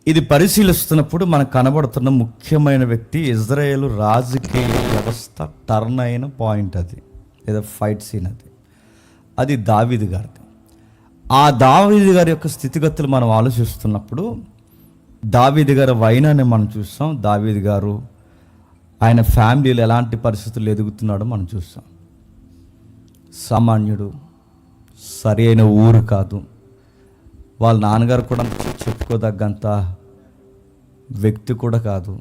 ఇది పరిశీలిస్తున్నప్పుడు మనకు కనబడుతున్న ముఖ్యమైన వ్యక్తి ఇజ్రాయేలు రాజకీయ వ్యవస్థ టర్న్ అయిన పాయింట్. అది లేదా ఫైట్ సీన్. అది దావీదు గారిది. ఆ దావీదు గారి యొక్క స్థితిగతులు మనం ఆలోచిస్తున్నప్పుడు దావీదు గారి వైనాన్ని మనం చూస్తాం. దావీదు గారు ఆయన ఫ్యామిలీలో ఎలాంటి పరిస్థితులు ఎదుగుతున్నాడో మనం చూస్తాం. సామాన్యుడు, సరి అయిన ఊరు కాదు. వాళ్ళ నాన్నగారు కూడా చెప్పుకోదగ్గంత వ్యక్తి కూడా కాదు.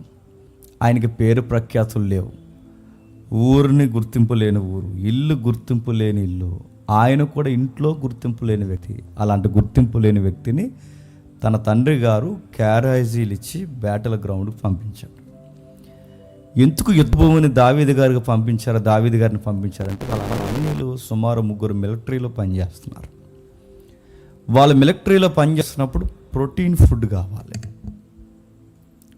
ఆయనకి పేరు ప్రఖ్యాతులు లేవు. ఊరిని గుర్తింపు లేని ఊరు, ఇల్లు గుర్తింపు లేని ఇల్లు, ఆయన కూడా ఇంట్లో గుర్తింపు లేని వ్యక్తి. అలాంటి గుర్తింపు లేని వ్యక్తిని తన తండ్రి గారు క్యారేజీలు ఇచ్చి బ్యాటిల్ గ్రౌండ్కి పంపించాడు. ఎందుకు యుద్ధభూమిని దావీదు గారికి పంపించారు, దావీదు గారిని పంపించారంటే వాళ్ళ అన్నీలు సుమారు 3 మిలిటరీలో పనిచేస్తున్నారు. వాళ్ళు మిలిటరీలో పనిచేస్తున్నప్పుడు ప్రోటీన్ ఫుడ్ కావాలి,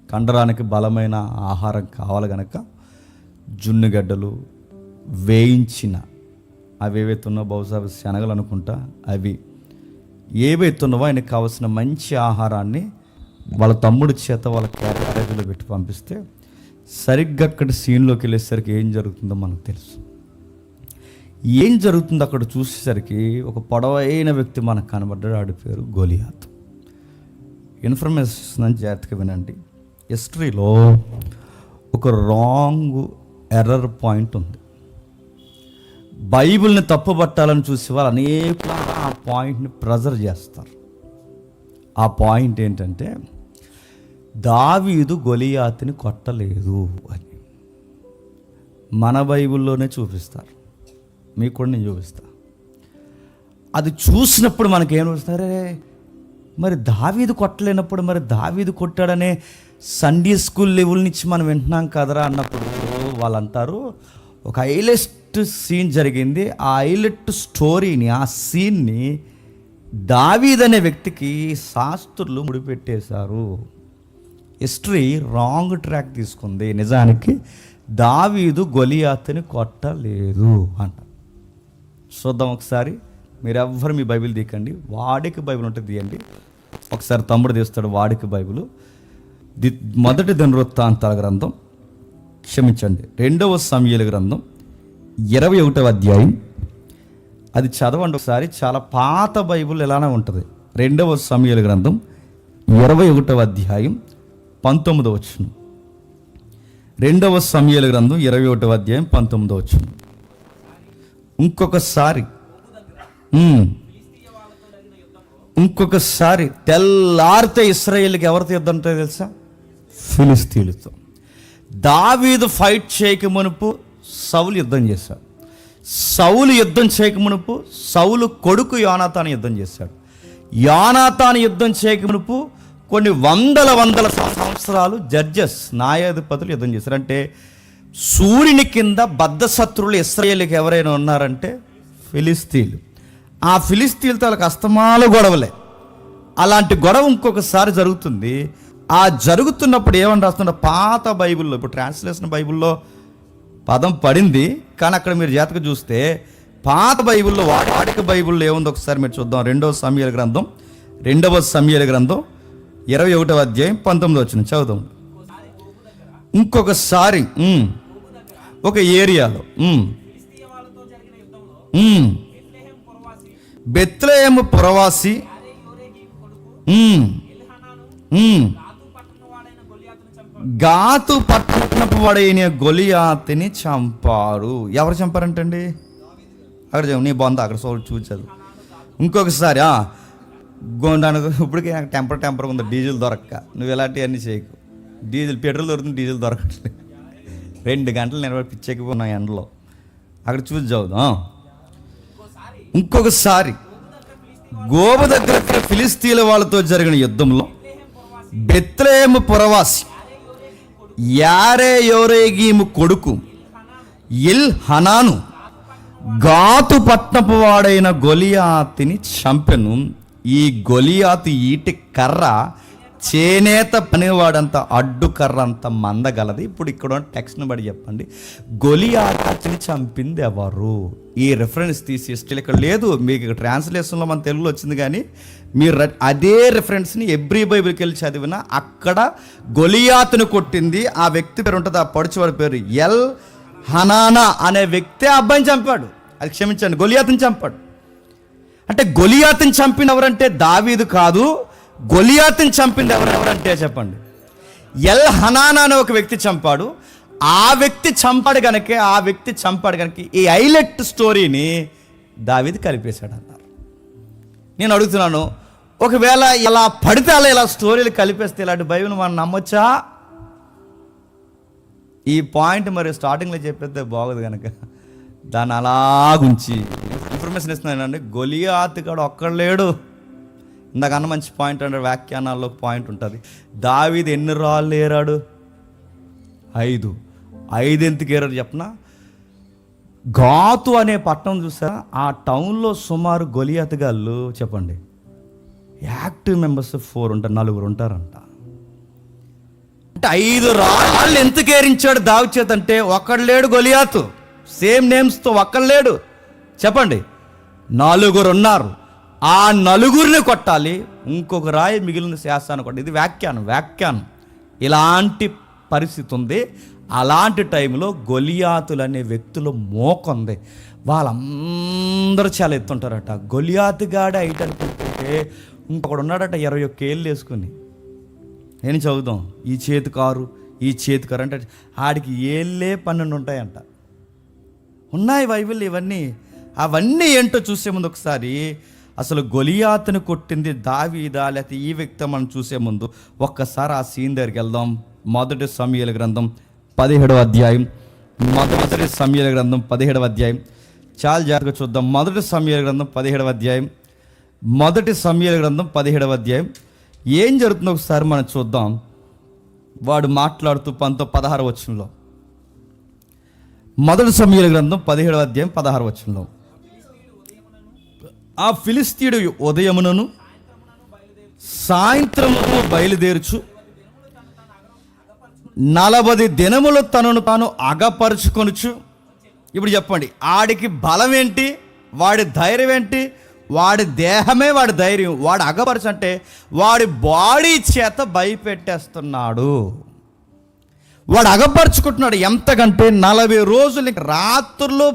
కండరానికి బలమైన ఆహారం కావాలి. కనుక జున్నుగడ్డలు, వేయించిన అవి ఏవైతున్నా బహుశా శనగలు అనుకుంటా, అవి ఏవైతున్నావో ఆయనకు కావాల్సిన మంచి ఆహారాన్ని వాళ్ళ తమ్ముడి చేత వాళ్ళ క్యారేజీలో పెట్టి పంపిస్తే సరిగ్గా అక్కడ సీన్లోకి వెళ్ళేసరికి ఏం జరుగుతుందో మనకు తెలుసు. ఏం జరుగుతుందో అక్కడ చూసేసరికి ఒక పొడవైన వ్యక్తి మనకు కనబడ్డాడు. ఆడి పేరు గొలియాత్. ఇన్ఫర్మేషన్ జాగ్రత్తగా వినండి. హిస్టరీలో ఒక రాంగ్ ఎర్రర్ పాయింట్ ఉంది. బైబిల్ని తప్పుపట్టాలని చూసి వాళ్ళు అనేక ఆ పాయింట్ని ప్రెజర్ చేస్తారు. ఆ పాయింట్ ఏంటంటే దావీదు గొలియాతుని కొట్టలేదు అని మన బైబిల్లోనే చూపిస్తారు. మీకు కూడా నేను చూపిస్తా. అది చూసినప్పుడు మనకేం వస్తారే, మరి దావీదు కొట్టలేనప్పుడు మరి దావీదు కొట్టాడనే సండే స్కూల్ లెవెల్ నుంచి మనం వింటున్నాం కదరా అన్నప్పుడు వాళ్ళు అంటారు ఒక హైలెస్ట్ సీన్ జరిగింది. ఆ హైలెట్ స్టోరీని, ఆ సీన్ని దావీదు అనే వ్యక్తికి శాస్త్రులు ముడిపెట్టేశారు. హిస్టరీ రాంగ్ ట్రాక్ తీసుకుంది. నిజానికి దావీదు గొలియాతుని కొట్టలేదు అంట. చూద్దాం ఒకసారి. మీరెవ్వరు మీ బైబిల్ తీయకండి, వాడికి బైబిల్ ఉంటుంది తీయండి. ఒకసారి తమ్ముడు తీస్తాడు వాడికి బైబిల్. మొదటి దినవృత్తాంతాల గ్రంథం, క్షమించండి 2వ సమూయేలు గ్రంథం 21వ అధ్యాయం. అది చదవండి ఒకసారి. చాలా పాత బైబిల్ ఎలానే ఉంటుంది. 2వ సమూయేలు గ్రంథం 21వ అధ్యాయం 19వ వచనం. 2వ సమూయేలు గ్రంథం 21వ అధ్యాయం 19వ వచనం. ఇంకొకసారి తెల్లారితే ఇశ్రాయేలుకి ఎవరితో యుద్ధం ఉంటుందో తెలుసా? ఫిలిస్తీయులతో. దావీదు ఫైట్ చేయక మునుపు సౌలు యుద్ధం చేశాడు. సౌలు యుద్ధం చేయక మునుపు సౌలు కొడుకు యోనాతాను యుద్ధం చేశాడు. యోనాతాను యుద్ధం చేయక మునుపు కొన్ని వందల సంవత్సరాలు జడ్జెస్, న్యాయాధిపతులు యుద్ధం చేశారు. అంటే సూర్యుని కింద బద్ధశత్రువులు ఇశ్రాయేలుకి ఎవరైనా ఉన్నారంటే ఫిలిస్తీన్లు. ఆ ఫిలిస్తీన్లతో వాళ్ళకి అస్తమాల గొడవలే. అలాంటి గొడవ ఇంకొకసారి జరుగుతుంది. ఆ జరుగుతున్నప్పుడు ఏమని రాస్తున్న పాత బైబిల్లో, ఇప్పుడు ట్రాన్స్లేషన్ బైబిల్లో పదం పడింది, కానీ అక్కడ మీరు జాగ్రత్తగా చూస్తే పాత బైబిల్లో వాడిక బైబిల్లో ఏముందో ఒకసారి మీరు చూద్దాం. 2వ సమూయేలు గ్రంథం 21వ అధ్యాయం 19వ వచనం చదువుదాం. ఇంకొకసారి ఒక ఏరియాలో బెత్లెహేము పురవాసి గాతు పట్టణపు వాడైన గొలియాతుని చంపారు. ఎవరు చంపారంటండి? అక్కడ నీ బొంద అక్కడ చూచదు. ఇంకొకసారి ఇప్పటికే నాకు టెంపర్ ఉంది. డీజిల్ దొరక్క నువ్వు ఇలాంటివన్నీ చేయకు. పెట్రోల్ దొరుకుతుంది, డీజిల్ దొరకట్లేదు. 2 గంటలు నిలబడి పిచ్చెక్కిపోయినా ఎండలో. అక్కడ చూసి చదువుదాం. ఇంకొకసారి గోబు దగ్గర ఫిలిస్తీన్ల వాళ్ళతో జరిగిన యుద్ధంలో బెత్లెహేము పురవాసి యారేయోరేగీము కొడుకు ఎల్హనాను గాతు పట్టణపు వాడైన గొలియాతుని చంపెను. ఈ గొలియాతు ఈటి కర్ర చేనేత పనివాడంత అడ్డుకర్ర అంత మందగలది. ఇప్పుడు ఇక్కడ టెక్స్ట్ని బట్టి చెప్పండి, గొలియాతుని చంపింది ఎవరు? ఈ రెఫరెన్స్ తీసి స్టిల్ ఇక్కడ లేదు, మీకు ట్రాన్స్లేషన్లో మన తెలుగులో వచ్చింది, కానీ మీరు అదే రెఫరెన్స్ని ఎబ్రీ బైబిల్కి వెళ్ళి చదివినా అక్కడ గొలియాతుని కొట్టింది ఆ వ్యక్తి పేరు ఉంటుంది, ఆ పడుచువాడి పేరు ఎల్ హనానా అనే వ్యక్తి ఆ అబ్బాయిని చంపాడు. అది క్షమించండి, గొలియాతుని చంపాడు. అంటే గొలియాతుని చంపిన ఎవరంటే దావీదు కాదు, గొలియాతుని చంపింది ఎవరంటే చెప్పండి, ఎల్ హనానా అనే ఒక వ్యక్తి చంపాడు. ఆ వ్యక్తి చంపాడు కనుక ఈ హైలైట్ స్టోరీని దావీదు కలిపేశాడు అన్నారు. నేను అడుగుతున్నాను, ఒకవేళ ఇలా పడితే అలా ఇలా స్టోరీలు కలిపేస్తే ఇలాంటి బైబిల్ మనం నమ్మొచ్చా? ఈ పాయింట్ మరి స్టార్టింగ్లో చెప్పేస్తే బాగోదు కనుక దాన్ని అలాగుంచి ఇన్ఫర్మేషన్ ఇస్తున్నానండి. గొలియాతు కాడు ఒక్కడు లేడు. ఇందాకన్నా మంచి పాయింట్ అంటే వ్యాఖ్యానాల్లో పాయింట్ ఉంటుంది. దావీదు ఎన్ని రాళ్ళు ఏరాడు? 5. 5 ఎందుకు ఏరాడు చెప్పనా? గాతు అనే పట్టణం చూసారా, ఆ టౌన్లో సుమారు గొలియాతు గాళ్ళు చెప్పండి యాక్టివ్ మెంబర్స్ 4 ఉంటారు, 4 ఉంటారంట. అంటే 5 రాళ్ళు ఎందుకు ఏరించాడు దావీదు చేత అంటే ఒక్కడు లేడు గొలియాతు, సేమ్ నేమ్స్తో ఒక్కడు లేడు. చెప్పండి, 4 ఉన్నారు. ఆ 4 కొట్టాలి, ఇంకొక రాయి మిగిలిన శాస్త్రాన్ని కొట్టాలి. ఇది వ్యాఖ్యానం. ఇలాంటి పరిస్థితి ఉంది. అలాంటి టైంలో గొలియాతులు అనే వ్యక్తులు మోకుంది. వాళ్ళందరూ చాలా ఎత్తుంటారట. గొలియాతు గాడే హైట్ అనుకుంటే ఇంకొకడు ఉన్నాడట 21 ఏళ్ళు వేసుకుని. నేను చదువుదాం, ఈ చేతికారు అంటే ఆడికి ఏళ్ళే 12 ఉంటాయంట. ఉన్నాయి బైబిల్ ఇవన్నీ. అవన్నీ ఏంటో చూసే ముందు ఒకసారి అసలు గొలియాతుని కొట్టింది దావీదా లేకపోతే ఈ వ్యక్తి మనం చూసే ముందు ఒక్కసారి ఆ సీన్ దగ్గరికి వెళ్దాం. మొదటి సమూయేలు గ్రంథం 17వ అధ్యాయం. మొదటి సమూయేలు గ్రంథం 17వ అధ్యాయం చాలా జాగ్రత్తగా చూద్దాం. మొదటి సమూయేలు గ్రంథం 17వ అధ్యాయం. మొదటి సమూయేలు గ్రంథం 17వ అధ్యాయం ఏం జరుగుతుందో ఒకసారి మనం చూద్దాం. వాడు మాట్లాడుతూ 16వ వచనంలో, మొదటి సమూయేలు గ్రంథం 17వ అధ్యాయం 16వ వచనంలో, ఆ ఫిలిస్తీయుడు ఉదయమునను సాయంత్రమును బయలుదేరుచు 40 దినములు తనను తాను అగపరుచుకొనుచు. ఇప్పుడు చెప్పండి, ఆడికి బలం ఏంటి, వాడి ధైర్యం ఏంటి? వాడి దేహమే వాడి ధైర్యం. వాడు అగపరచు అంటే వాడి బాడీ చేత భయపెట్టేస్తున్నాడు. వాడు అగపరుచుకుంటున్నాడు. ఎంతకంటే 40 రోజులు రాత్రులు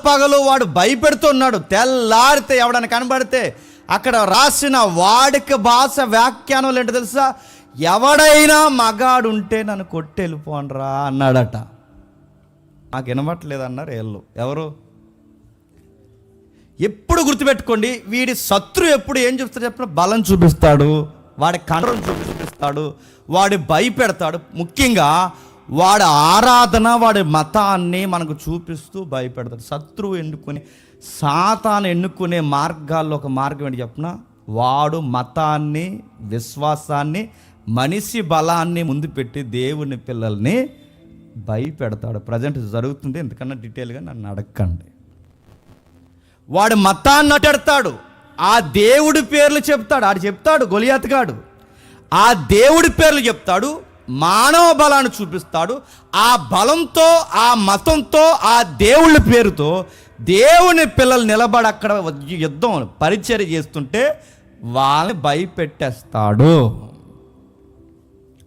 పగలు వాడు భయపెడుతున్నాడు. తెల్లారితే ఎవడని కనబడితే అక్కడ రాసిన వాడికి భాష వ్యాఖ్యానం ఏంటో తెలుసా? ఎవడైనా మగాడు ఉంటే నన్ను కొట్టి వెళ్ళిపోనరా అన్నాడట. నాకు వినబట్టలేదు అన్నారు వీళ్ళు. ఎవరు? ఎప్పుడు గుర్తుపెట్టుకోండి, వీడి శత్రు ఎప్పుడు ఏం చూస్తాడు చెప్పిన బలం చూపిస్తాడు, వాడి కంట్రోల్ చూపిస్తాడు, వాడి భయపెడతాడు. ముఖ్యంగా వాడి ఆరాధన, వాడి మతాన్ని మనకు చూపిస్తూ భయపెడతాడు. శత్రువు ఎన్నుకునే, సాతాను ఎన్నుకునే మార్గాల్లో ఒక మార్గం ఏంటి చెప్పిన, వాడు మతాన్ని, విశ్వాసాన్ని, మనిషి బలాన్ని ముందు పెట్టి దేవుని పిల్లల్ని భయపెడతాడు. ప్రజెంట్ జరుగుతుంది, ఎందుకన్నా డీటెయిల్గా నన్ను అడగండి. వాడు మతాన్ని అడ్డెడతాడు, ఆ దేవుడి పేర్లు చెప్తాడు. ఆడు చెప్తాడు గొలియాతు గాడు, ఆ దేవుడి పేర్లు చెప్తాడు, మానవ బలాన్ని చూపిస్తాడు. ఆ బలంతో, ఆ మతంతో, ఆ దేవుళ్ళ పేరుతో దేవుని పిల్లలు నిలబడి అక్కడ యుద్ధం పరిచర్య చేస్తుంటే వాళ్ళని భయపెట్టేస్తాడు.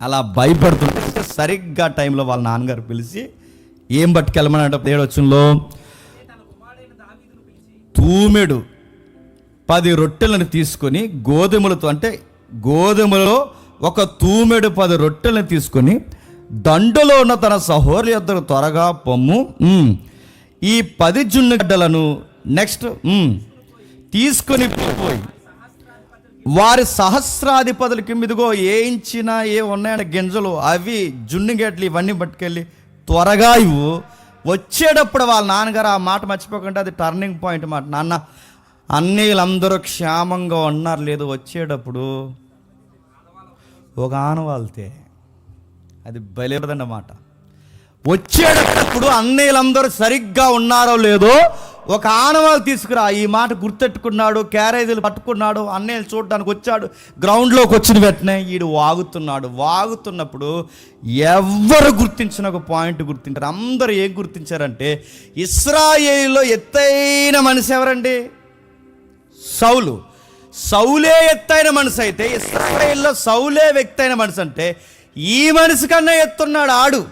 అలా భయపడుతుంటే సరిగ్గా టైంలో వాళ్ళ నాన్నగారు పిలిచి ఏం పట్టుకెళ్ళమని 7వ వచనంలో, తూమెడు 10 రొట్టెలను తీసుకొని గోధుమలతో, అంటే గోధుమలో ఒక తూమెడు 10 రొట్టెలను తీసుకొని దండులో ఉన్న తన సహోదరు యొద్దకు త్వరగా పొమ్ము, ఈ 10 జున్ను గడ్డలను నెక్స్ట్ తీసుకొని పోయి వారి సహస్రాధిపతులకి ఇదిగో వేయించిన ఏ ఉన్నాయంటే గింజలు, అవి జున్ను గడ్డలు ఇవన్నీ పట్టుకెళ్ళి త్వరగా ఇవ్వు. వచ్చేటప్పుడు వాళ్ళ నాన్నగారు ఆ మాట మర్చిపోకుండా, అది టర్నింగ్ పాయింట్ మాట. నాన్న అన్నీళ్ళందరూ క్షేమంగా ఉన్నారు లేదు, వచ్చేటప్పుడు ఒక ఆనవాళ్తే అది బయలుదేరదన్నమాట. వచ్చేటప్పుడు అన్నయ్యలందరూ సరిగ్గా ఉన్నారో లేదో ఒక ఆనవాలు తీసుకురా, ఈ మాట గుర్తెట్టుకున్నాడు, క్యారేజీలు పట్టుకున్నాడు, అన్నయ్యలు చూడడానికి వచ్చాడు. గ్రౌండ్లోకి వచ్చిన వెంటనే వీడు వాగుతున్నప్పుడు ఎవరు గుర్తించిన ఒక పాయింట్ గుర్తించారు. అందరూ ఏం గుర్తించారంటే, ఇశ్రాయేలులో ఎత్తైన మనిషి ఎవరండి? సౌలే ఎత్తైన మనిషి అయితే, ఇశ్రాయేలులో సౌలే వ్యక్తైన మనిషి అంటే, ఈ మనిషి కన్నా ఎత్తున్నాడు ఆడు.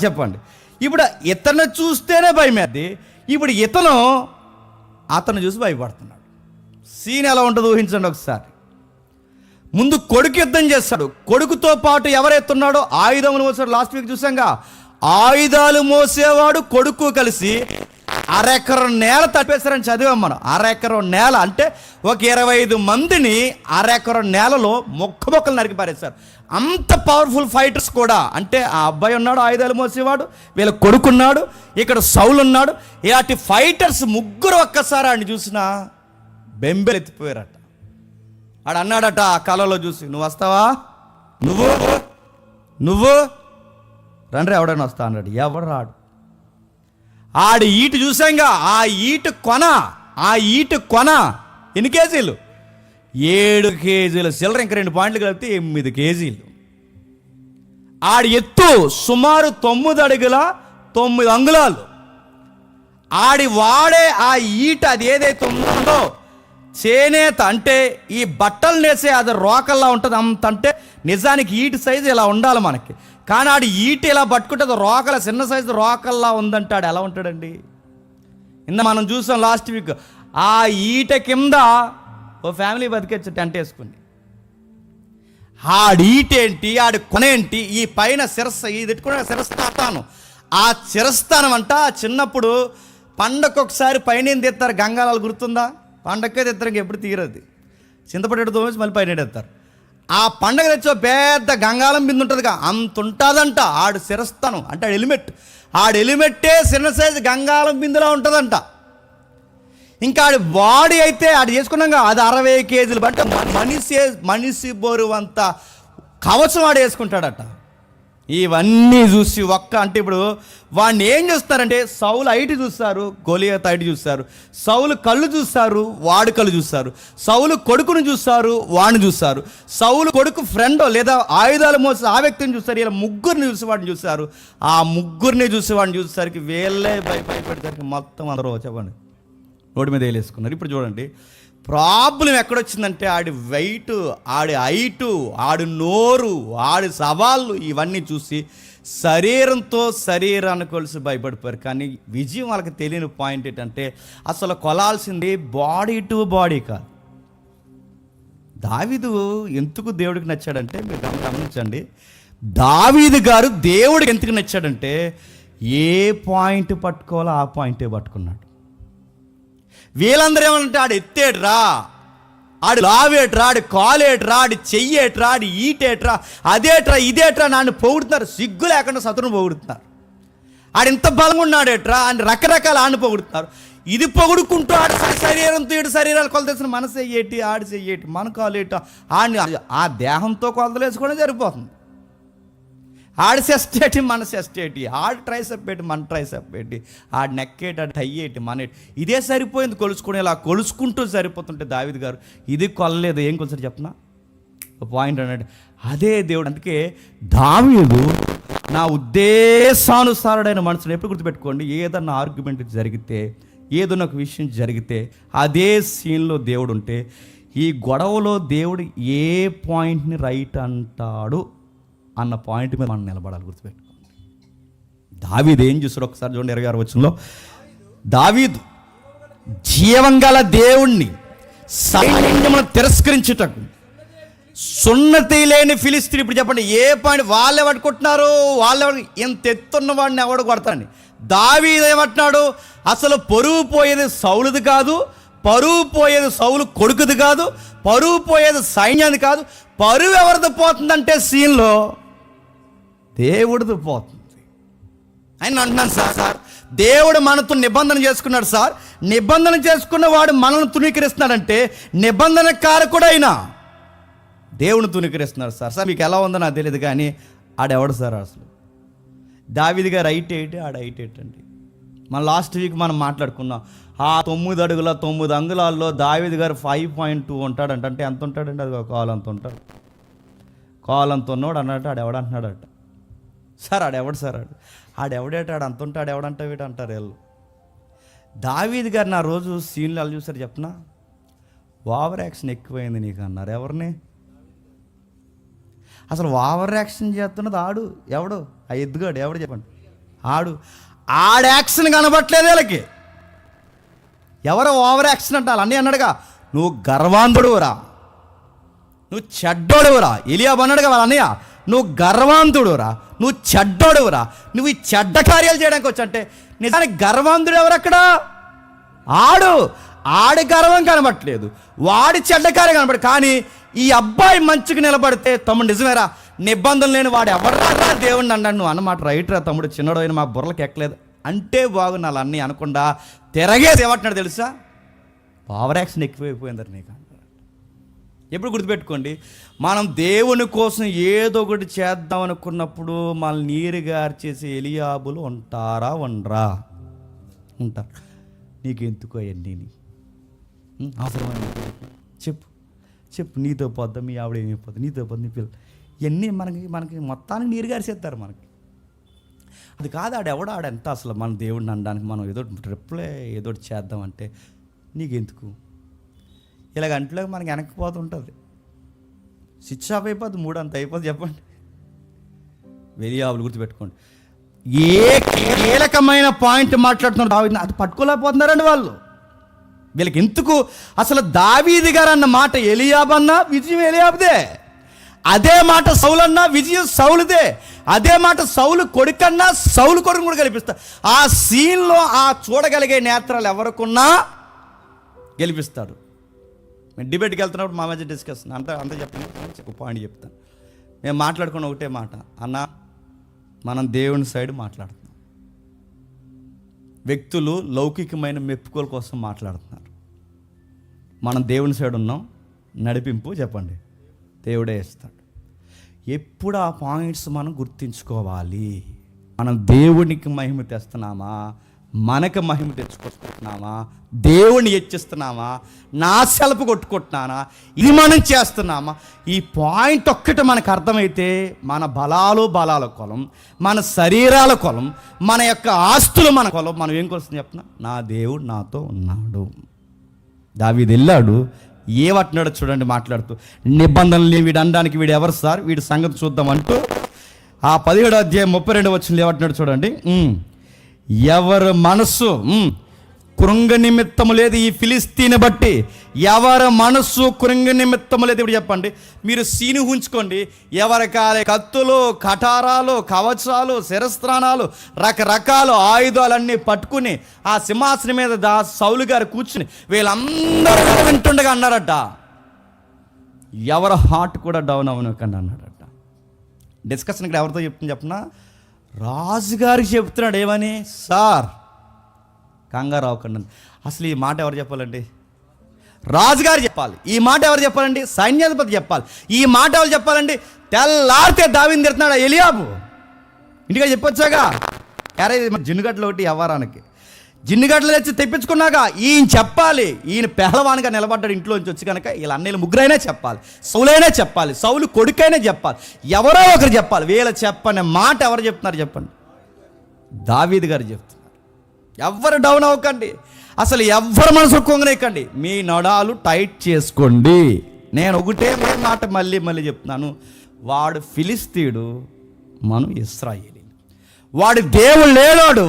చెప్పండి. ఇప్పుడు ఇతను చూస్తేనే భయమేది, ఇప్పుడు అతను చూసి భయపడుతున్నాడు. సీన్ ఎలా ఉంటుందో ఊహించండి ఒకసారి. ముందు కొడుకు యుద్ధం చేస్తాడు, కొడుకుతో పాటు ఎవరు ఎత్తున్నాడో ఆయుధములు మోసాడు. లాస్ట్ వీక్ చూసాంగా, ఆయుధాలు మోసేవాడు కొడుకు కలిసి అరెకరం నేల తప్పేశారని చదివాం మనం. అరెకరం నేల అంటే ఒక 25 మందిని అరెకరం నేలలో మొక్కలు నరికి పారేశారు. అంత పవర్ఫుల్ ఫైటర్స్ కూడా. అంటే ఆ అబ్బాయి ఉన్నాడు ఆయుధాలు మోసేవాడు, వీళ్ళ కొడుకున్నాడు, ఇక్కడ సౌలు ఉన్నాడు. ఇలాంటి ఫైటర్స్ ముగ్గురు ఒక్కసారి ఆడిని చూసినా బెంబెలెత్తిపోయారట. ఆడు అన్నాడట ఆ కళలో చూసి, నువ్వు వస్తావా, నువ్వు రండి ఎవడైనా వస్తా అన్నాడు. ఎవడు రాడు. ఆడి ఈటు చూసాంగా, ఆ ఈటు కొన ఎన్ని కేజీలు? 7 కేజీల సిల్లర, ఇంక 2 పాయింట్లు కలిపితే 8 కేజీలు. ఆడి ఎత్తు సుమారు 9 అడుగుల 9 అంగుళాలు. ఆడి వాడే ఆ ఈట, అది ఏదైతే ఉందో చేనేత, అంటే ఈ బట్టలు నేసే అది రోకల్లా ఉంటుంది అంత. అంటే నిజానికి ఈటు సైజు ఇలా ఉండాలి మనకి, కానీ ఆడు ఈటు ఇలా పట్టుకుంటే అది రోకల, చిన్న సైజు రోకల్లా ఉందంటాడు. ఎలా ఉంటాడండి? మనం చూసాం లాస్ట్ వీక్. ఆ ఈట కింద ఓ ఫ్యామిలీ బతికేచ్చు టెంట్ వేసుకుని. ఆడి ఈటేంటి, ఆడి కొనేంటి, ఈ పైన ఇది పెట్టుకున్న శిరస్థానం. ఆ శిరస్థానం అంట చిన్నప్పుడు పండగొకసారి పైన తెస్తారు, గంగాలాలు గుర్తుందా? పండగకే తెస్తారు, ఇంకెప్పుడు తీరది. చింతపడేడు తోమేసి మళ్ళీ పైన తెస్తారు. ఆ పండగ తెచ్చో పెద్ద గంగాళం బిందు ఉంటుందిగా, అంత ఉంటుందంట ఆడు శిరస్థానం. అంటే ఆడు ఎలిమెట్టే చిన్న సైజు గంగాళం బిందులా ఉంటుందంట. ఇంకా ఆడి బాడీ అయితే ఆడు చేసుకున్నాక అది 60 కేజీలు. బట్ మనిషి బోరువంత కవచం ఆడు వేసుకుంటాడట. ఇవన్నీ చూసి అంటే ఇప్పుడు వాడిని ఏం చూస్తారంటే, సౌలు హైట్ చూస్తారు, గొలియాతు హైట్ చూస్తారు. సౌలు కళ్ళు చూస్తారు, వాడు కళ్ళు చూస్తారు. సౌలు కొడుకును చూస్తారు, వాడిని చూస్తారు. సౌలు కొడుకు ఫ్రెండో లేదా ఆయుధాలు మోసి ఆ వ్యక్తిని చూస్తారు. ఇలా ముగ్గురిని చూసి వాడిని చూస్తారు. ఆ ముగ్గురిని చూసి వాడిని చూసేసరికి వీళ్ళే భయపడేసరికి మొత్తం అందరూ చెప్పండి రోడ్డు మీద వేలేసుకున్నారు. ఇప్పుడు చూడండి ప్రాబ్లం ఎక్కడొచ్చిందంటే, ఆడి వెయిట్, ఆడి హైటు, ఆడి నోరు, ఆడి సవాళ్ళు ఇవన్నీ చూసి శరీరాన్ని కొలిసి భయపడిపోయారు. కానీ విజయం వాళ్ళకి తెలియని పాయింట్ ఏంటంటే, అసలు కొలాల్సింది బాడీ టు బాడీ కాదు. దావీదు ఎందుకు దేవుడికి నచ్చాడంటే, మీరు గమనించండి, దావీదు గారు దేవుడికి ఎందుకు నచ్చాడంటే, ఏ పాయింట్ పట్టుకోవాలో ఆ పాయింటే పట్టుకున్నాడు. వీళ్ళందరూ ఏమంటే, ఆడు ఎత్తేట్రా, ఆడు లావేట్రా, ఆడు కాలేట్రా, ఆడు చెయ్యేట్రా, ఆడు ఈటేట్రా, అదేట్రా ఇదేట్రా నన్ను పొగుడుతున్నారు. సిగ్గు లేకుండా శత్రువును పొగుడుతున్నారు. ఆడు ఇంత బలంగా ఉన్నాడేట్రా అని రకరకాల ఆడిని పొగుడుతున్నారు. ఇది పొగుడుకుంటూ ఆడు శరీరంతో ఇటు శరీరాలు కొలతేసిన మనసు చెయ్యేటి, ఆడు చెయ్యేటి, మన కాలేట, ఆడిని ఆ దేహంతో కొలతలు వేసుకోవడం సరిపోతుంది. ఆడి సెస్టేటి, మన సెస్టేటి, ఆడు ట్రైసప్ ఏంటి, మన ట్రైసప్ ఏంటి, ఆడి నెక్కేటి, ఆడు టై ఏంటి, మన ఇదే సరిపోయింది కొలుసుకుని. ఇలా కొలుసుకుంటూ సరిపోతుంటే దావీదు గారు ఇది కొలలేదు. ఏం కొలుసారు చెప్పనా? పాయింట్ అన్నాడు, అదే దేవుడు. అందుకే దావీదు నా ఉద్దేశానుసారుడైన మనసుని ఎప్పుడు గుర్తుపెట్టుకోండి. ఏదన్నా ఆర్గ్యుమెంట్ జరిగితే, ఏదన్నా ఒక విషయం జరిగితే అదే సీన్లో దేవుడు ఉంటే, ఈ గొడవలో దేవుడు ఏ పాయింట్ని రైట్ అంటాడు అన్న పాయింట్ మీద మనం నిలబడాలి. గుర్తుపెట్టుకోండి. దావీదు ఏం చూస్తాడు ఒకసారి చూడండి. 26వ వచనంలో, దావీదు జీవంగల దేవుణ్ణి సైన్యమును తిరస్కరించుటకు సున్నతి లేని ఫిలిస్తీన్. ఇప్పుడు చెప్పండి ఏ పాయింట్? వాళ్ళు పట్టుకుంటున్నారు, ఇంత ఎత్తున్న వాడిని ఎవడు కొడతాడని. దావీదు ఏమంటున్నాడు, అసలు పరువు పోయేది సౌలుది కాదు, పరువు పోయేది సౌలు కొడుకుది కాదు, పరువు పోయేది సైన్యాన్ని కాదు. పరువు ఎవరిది పోతుందంటే సీన్లో దేవుడిది పోతుంది. ఆయన అంటున్నాను సార్, దేవుడు మనతో నిబంధన చేసుకున్నాడు సార్. నిబంధన చేసుకున్న వాడు మనల్ని తునీకరిస్తున్నాడంటే నిబంధన కారకుడైనా దేవుని తునీకరిస్తున్నాడు సార్. మీకు ఎలా ఉందో నాకు తెలియదు, కానీ ఆడెవడు సార్? అసలు దావీదు గారు 8 ఆడ 8 అండి. మన లాస్ట్ వీక్ మనం మాట్లాడుకున్నాం. ఆ 9 అడుగుల 9 అంగుళాల్లో దావీదు గారు 5.2 ఉంటాడంట. అంటే ఎంత ఉంటాడండి? అది ఒక కాలంత ఉంటాడు. కాలంత ఉన్నవాడు అన్నట్టు ఆడెవడంటున్నాడట. సార్ ఆడెవడు సార్ ఆడెవడేట అంత ఉంటాడు ఎవడంట వీడు అంటారు వీళ్ళు. దావీదు గారు నా రోజు సీన్లు వాళ్ళు చూసారు చెప్పనా, ఓవర్ యాక్షన్ ఎక్కువైంది నీకు అన్నారు. ఎవరిని? అసలు ఓవర్ యాక్షన్ చేస్తున్నది ఆడు. ఎవడు? ఆ ఎద్దుగాడు ఎవడు చెప్పండి? ఆడ యాక్షన్ కనబట్టలేదు వీళ్ళకి. ఎవరో ఓవర్ యాక్షన్ అంటారు. అన్నీ అన్నాడుగా, నువ్వు గర్వాంధుడురా, నువ్వు చెడ్డోడురా. ఎలియాబు అన్నాడుగా వాళ్ళ అన్నయ్య, నువ్వు గర్వాంధుడురా, నువ్వు చెడ్డోడురా, నువ్వు ఈ చెడ్డ కార్యాలు చేయడానికి వచ్చి. అంటే నిజానికి గర్వాంధుడు ఎవరు అక్కడ? ఆడి గర్వం కనబట్టలేదు, వాడి చెడ్డ కార్యం కనబడి. కానీ ఈ అబ్బాయి మంచిగా నిలబడితే, తమ్ముడు నిజమేరా, నిబంధన లేని వాడు ఎవరా దేవుడిని అన్నాడు. నువ్వు అన్నమాట రైట్ రా తమ్ముడు, చిన్నడు అయినా మా బుర్రలకు ఎక్కలేదు అంటే బాగున్నాను అన్నీ అనకుండా తిరగేది ఏమంటున్నాడు తెలుసా? ఓవర్ యాక్షన్ ఎక్కువైపోయిందరు నీకు. ఎప్పుడు గుర్తుపెట్టుకోండి, మనం దేవుని కోసం ఏదో ఒకటి చేద్దాం అనుకున్నప్పుడు మన నీరు గార్చేసి ఎలియాబులు ఉంటారా? ఉండరా? ఉంటారు. నీకెందుకో అవన్నీ అవసరమైన చెప్పు నీతో పోద్దా, మీ ఆవిడ ఏమైపోద్ది, నీతో పోద్ది, నీ పిల్లలు, ఇవన్నీ మనకి మొత్తానికి నీరు గారిసేస్తారు మనకి. అది కాదు, ఆడెంత అసలు మన దేవుడిని అనడానికి మనం ఏదో ట్రిప్లే ఏదో చేద్దామంటే నీకెందుకు ఇలాగ అంట్లో మనకి వెనక్కిపోతుంటుంది. స్విచ్ ఆఫ్ అయిపోద్ది, 3 అంత అయిపోద్ది. చెప్పండి, ఎలియాబులు గుర్తుపెట్టుకోండి. ఏ కీలకమైన పాయింట్ మాట్లాడుతున్నారు అది పట్టుకోలేకపోతున్నారండి వాళ్ళు. వీళ్ళకి ఎందుకు అసలు దావీదు గారు అన్న మాట ఎలియాబు అన్నా విజయం ఎలియాబుదే, అదే మాట సౌలు అన్నా విజయం సౌలుదే, అదే మాట సౌలు కొడుకన్నా సౌలు కొడుకు కూడా గెలిపిస్తారు. ఆ సీన్లో ఆ చూడగలిగే నేత్రాలు ఎవరికున్నా గెలిపిస్తాడు. మేము డిబేట్కి వెళ్తున్నప్పుడు మా మధ్య డిస్కషన్ అంత చెప్పండి, ఒక పాయింట్ చెప్తాను. మేము మాట్లాడుకున్న ఒకటే మాట, అన్న మనం దేవుని సైడ్ మాట్లాడుతున్నాం, వ్యక్తులు లౌకికమైన మెప్పుకోల కోసం మాట్లాడుతున్నారు. మనం దేవుని సైడ్ ఉన్నాం, నడిపింపు చెప్పండి దేవుడే ఇస్తాడు. ఎప్పుడు ఆ పాయింట్స్ మనం గుర్తించుకోవాలి. మనం దేవునికి మహిమ తెస్తున్నామా, మనకు మహిమ తెచ్చుకుంటున్నామా, దేవుణ్ణి హెచ్చిస్తున్నామా, నా సెలపు కొట్టుకుంటున్నానా, ఇది మనం చేస్తున్నామా? ఈ పాయింట్ ఒక్కటి మనకు అర్థమైతే మన బలాల కొలం, మన శరీరాల కొలం, మన యొక్క ఆస్తులు మన కొలం, మనం ఏం కొలుస్తుంది చెప్తున్నా? నా దేవుడు నాతో ఉన్నాడు. దావీదు వెళ్ళాడు, ఏమంటున్నాడో చూడండి మాట్లాడుతూ, నిబంధనలు వీడు అనడానికి వీడు ఎవరు సార్, వీడి సంగతి చూద్దాం అంటూ ఆ 17వ అధ్యాయం 32వ వచనంలో ఏమంటున్నాడు చూడండి. ఎవరు మనస్సు కృంగ నిమిత్తము లేదు, ఈ ఫిలిస్తీని బట్టి ఎవరి మనస్సు కృంగ నిమిత్తము లేదు. ఇప్పుడు చెప్పండి, మీరు సీని ఉంచుకోండి. ఎవరి కత్తులు, కటారాలు, కవచాలు, శిరస్త్రాణాలు, రకరకాల ఆయుధాలన్నీ పట్టుకుని ఆ సింహాసనం మీద సౌలు గారు కూర్చుని వీళ్ళందరూ వింటుండగా అన్నారట, ఎవరి హార్ట్ కూడా డౌన్ అవ్వనకండి అన్నాడట. డిస్కషన్ ఇక్కడ ఎవరితో చెప్తుంది చెప్పనా? రాజుగారికి చెప్తున్నాడు. ఏమని? సార్ కంగారు అవ్వకండి. అసలు ఈ మాట ఎవరు చెప్పాలండి? రాజుగారు చెప్పాలి. ఈ మాట ఎవరు చెప్పాలండి? సైన్యాధిపతి చెప్పాలి. ఈ మాట ఎవరు చెప్పాలండి? తెల్లారితే దావీదుని తిడుతున్నాడు ఎలియాబు. ఇంటిగా చెప్పొచ్చాగా, అరే జిన్నుగడ్డలు ఒకటి వ్యవహారానికి జిన్నుగడ్డలు తెచ్చి తెప్పించుకున్నాక ఈయన చెప్పాలి. ఈయన పెహలవాన్గా నిలబడ్డాడు ఇంట్లోంచి వచ్చి కనుక వీళ్ళ అన్నయ్యలు ముగ్గురైనా చెప్పాలి, సౌలైనా చెప్పాలి, సౌలు కొడుకైనా చెప్పాలి, ఎవరో ఒకరు చెప్పాలి. వీళ్ళ చెప్పని మాట ఎవరు చెప్తున్నారు చెప్పండి? దావీదు గారు చెప్తున్నారు. ఎవ్వరు డౌన్ అవ్వకండి, అసలు ఎవ్వరు మనసు కొంగనేకండి, మీ నడాలు టైట్ చేసుకోండి. నేను ఒకటే మాట మళ్ళీ చెప్తున్నాను, వాడు ఫిలిస్తీయుడు, మనం ఇశ్రాయేలీ. వాడి దేవుడు లేనోడు,